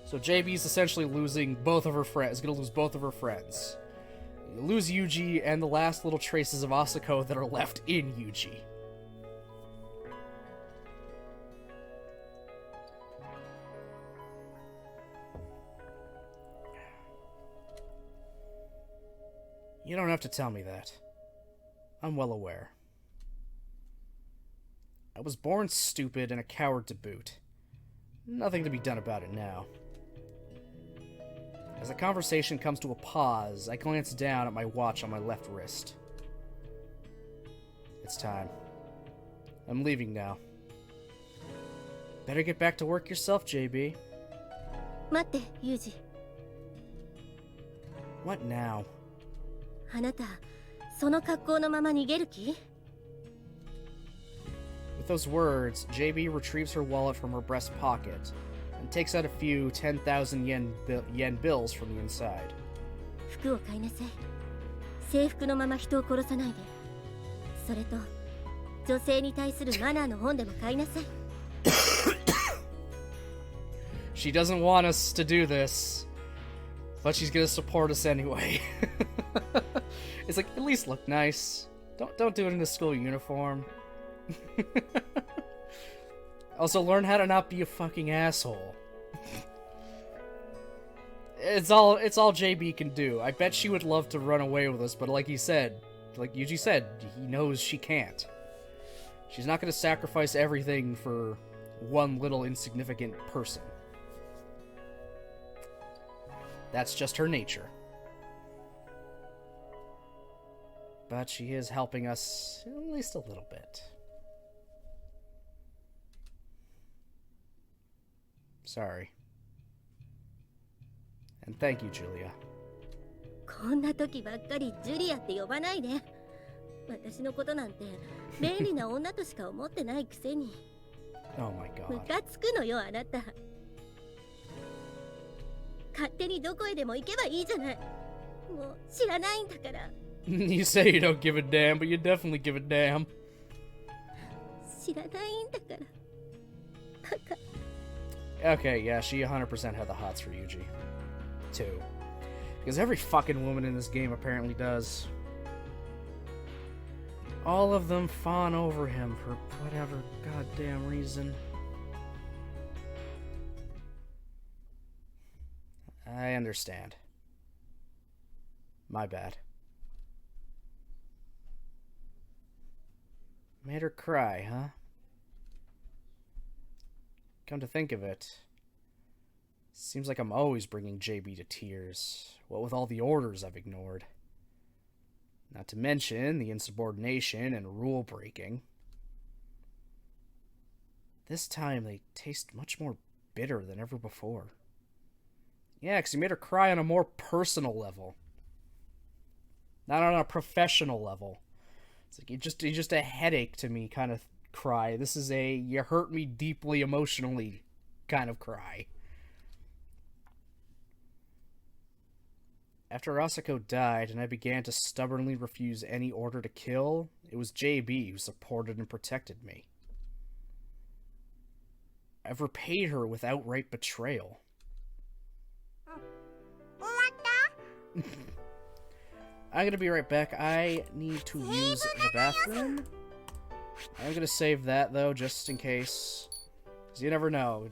So JB's essentially losing both of her friends, gonna lose both of her friends. You lose Yuji and the last little traces of Asako that are left in Yuji. You don't have to tell me that. I'm well aware. I was born stupid and a coward to boot. Nothing to be done about it now. As the conversation comes to a pause, I glance down at my watch on my left wrist. It's time. I'm leaving now. Better get back to work yourself, JB. 待って、ユージ。 What now? あなた、その格好のまま逃げる気？ With those words, JB retrieves her wallet from her breast pocket and takes out a few 10,000 yen bills from the inside. 服を買いなさい。制服のまま人を殺さないで。それと、女性に対するマナーの本でも買いなさい。She doesn't want us to do this, but she's gonna support us anyway. It's like, at least look nice. Don't do it in a school uniform. Also, learn how to not be a fucking asshole. It's all JB can do. I bet she would love to run away with us, but like Yuji said, he knows she can't. She's not going to sacrifice everything for one little insignificant person. That's just her nature. But she is helping us at least a little bit. Sorry. And thank you, Julia. こんな時ばっかりジュリアって呼ばないで。私のことなんて便利な女としか思ってないくせに。Oh my ム god. カつくのよあなた。勝手にどこへでも行けばいいじゃない。もう知らないんだから。You say you don't give a damn, but you definitely give a damn. 知らないんだから。バカ。 Okay, yeah, she 100% had the hots for Yuji. Too. Because every fucking woman in this game apparently does. All of them fawn over him for whatever goddamn reason. I understand. My bad. Made her cry, huh? Come to think of it, seems like I'm always bringing JB to tears, what with all the orders I've ignored. Not to mention the insubordination and rule breaking. This time they taste much more bitter than ever before. Yeah, because you made her cry on a more personal level. Not on a professional level. It's like you're just a headache to me kind of cry. This is a you hurt me deeply emotionally kind of cry. After Asako died and I began to stubbornly refuse any order to kill, it was JB who supported and protected me. I've repaid her with outright betrayal. I'm gonna be right back. I need to use the bathroom. I'm gonna save that though, just in case. Because you never know.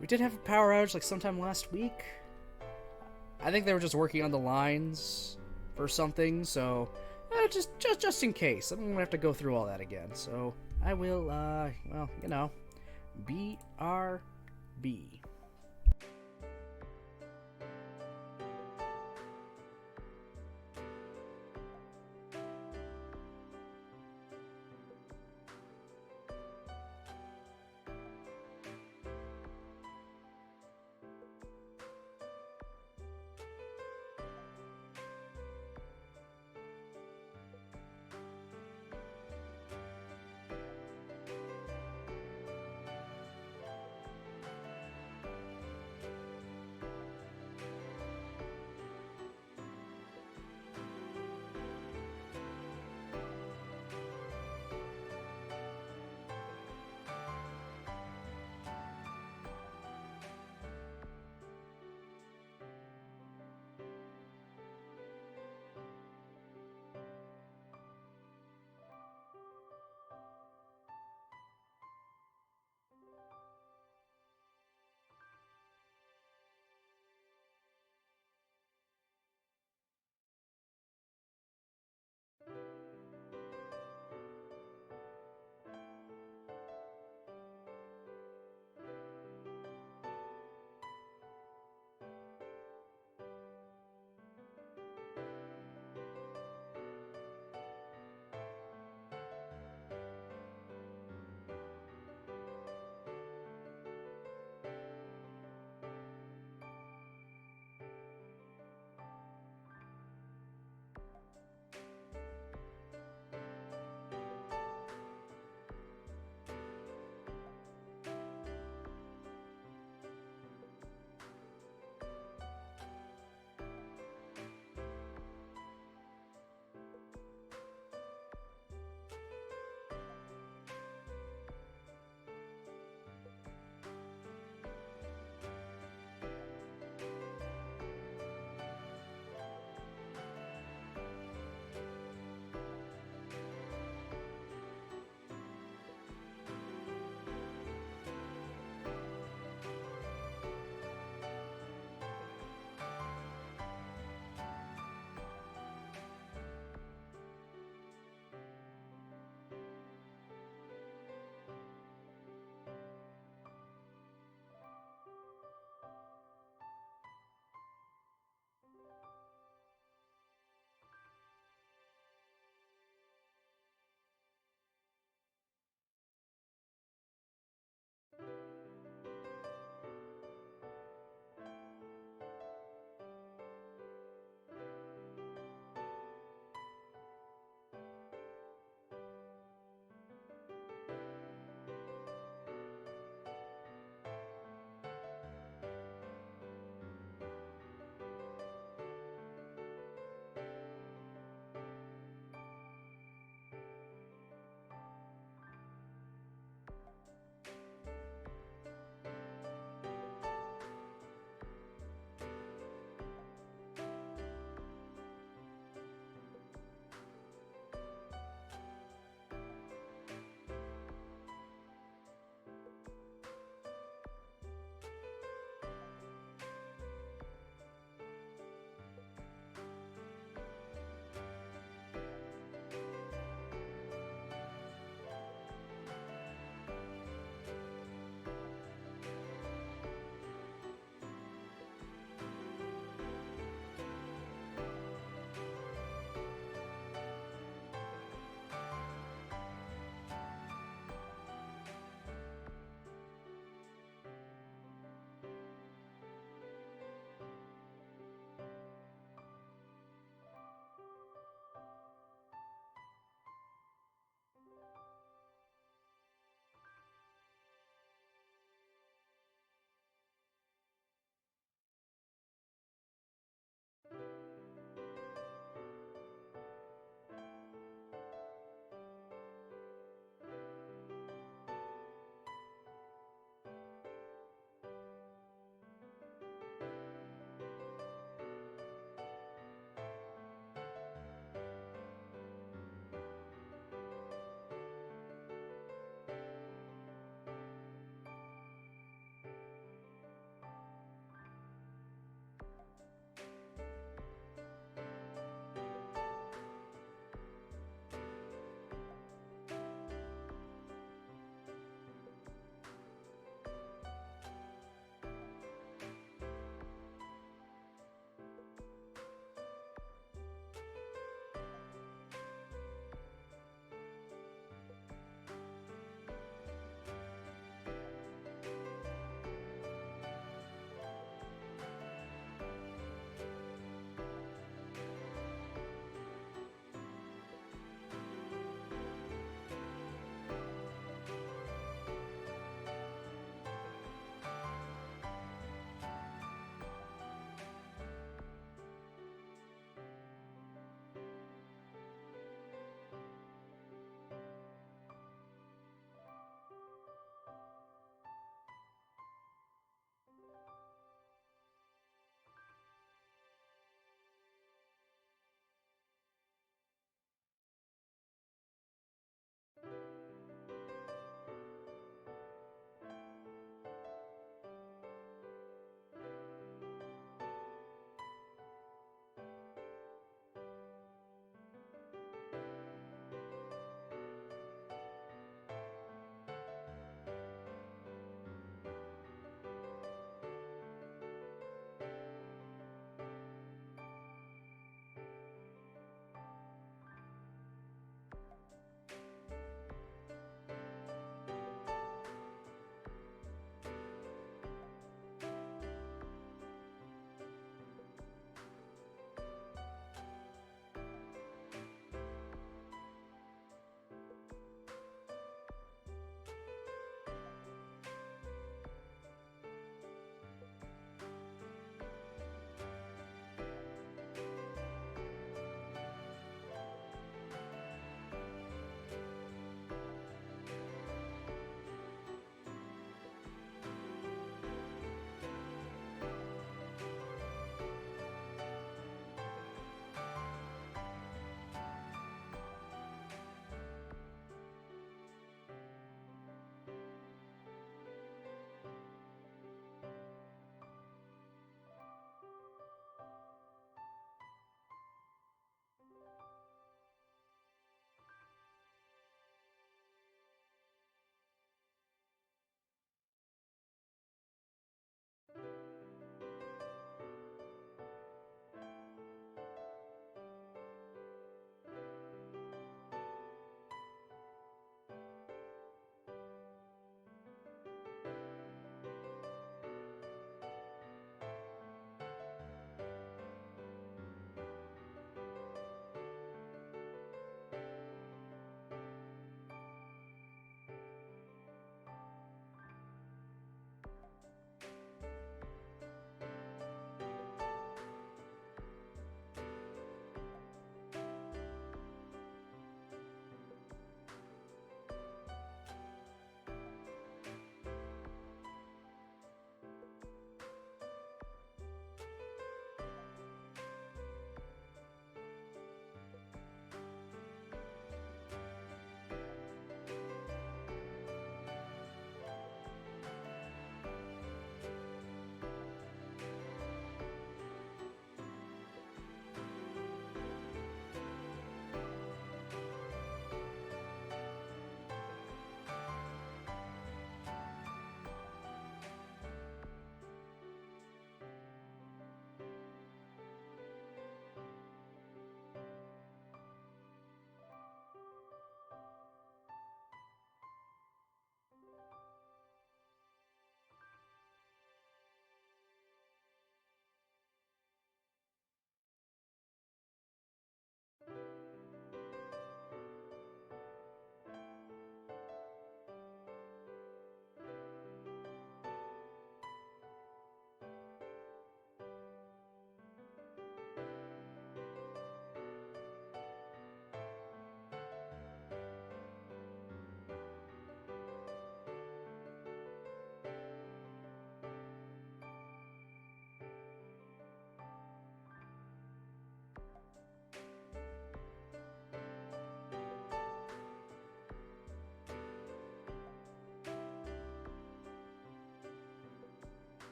We did have a power outage like sometime last week. I think they were just working on the lines for something, so just in case. I'm gonna have to go through all that again. So I will, well, you know, BRB.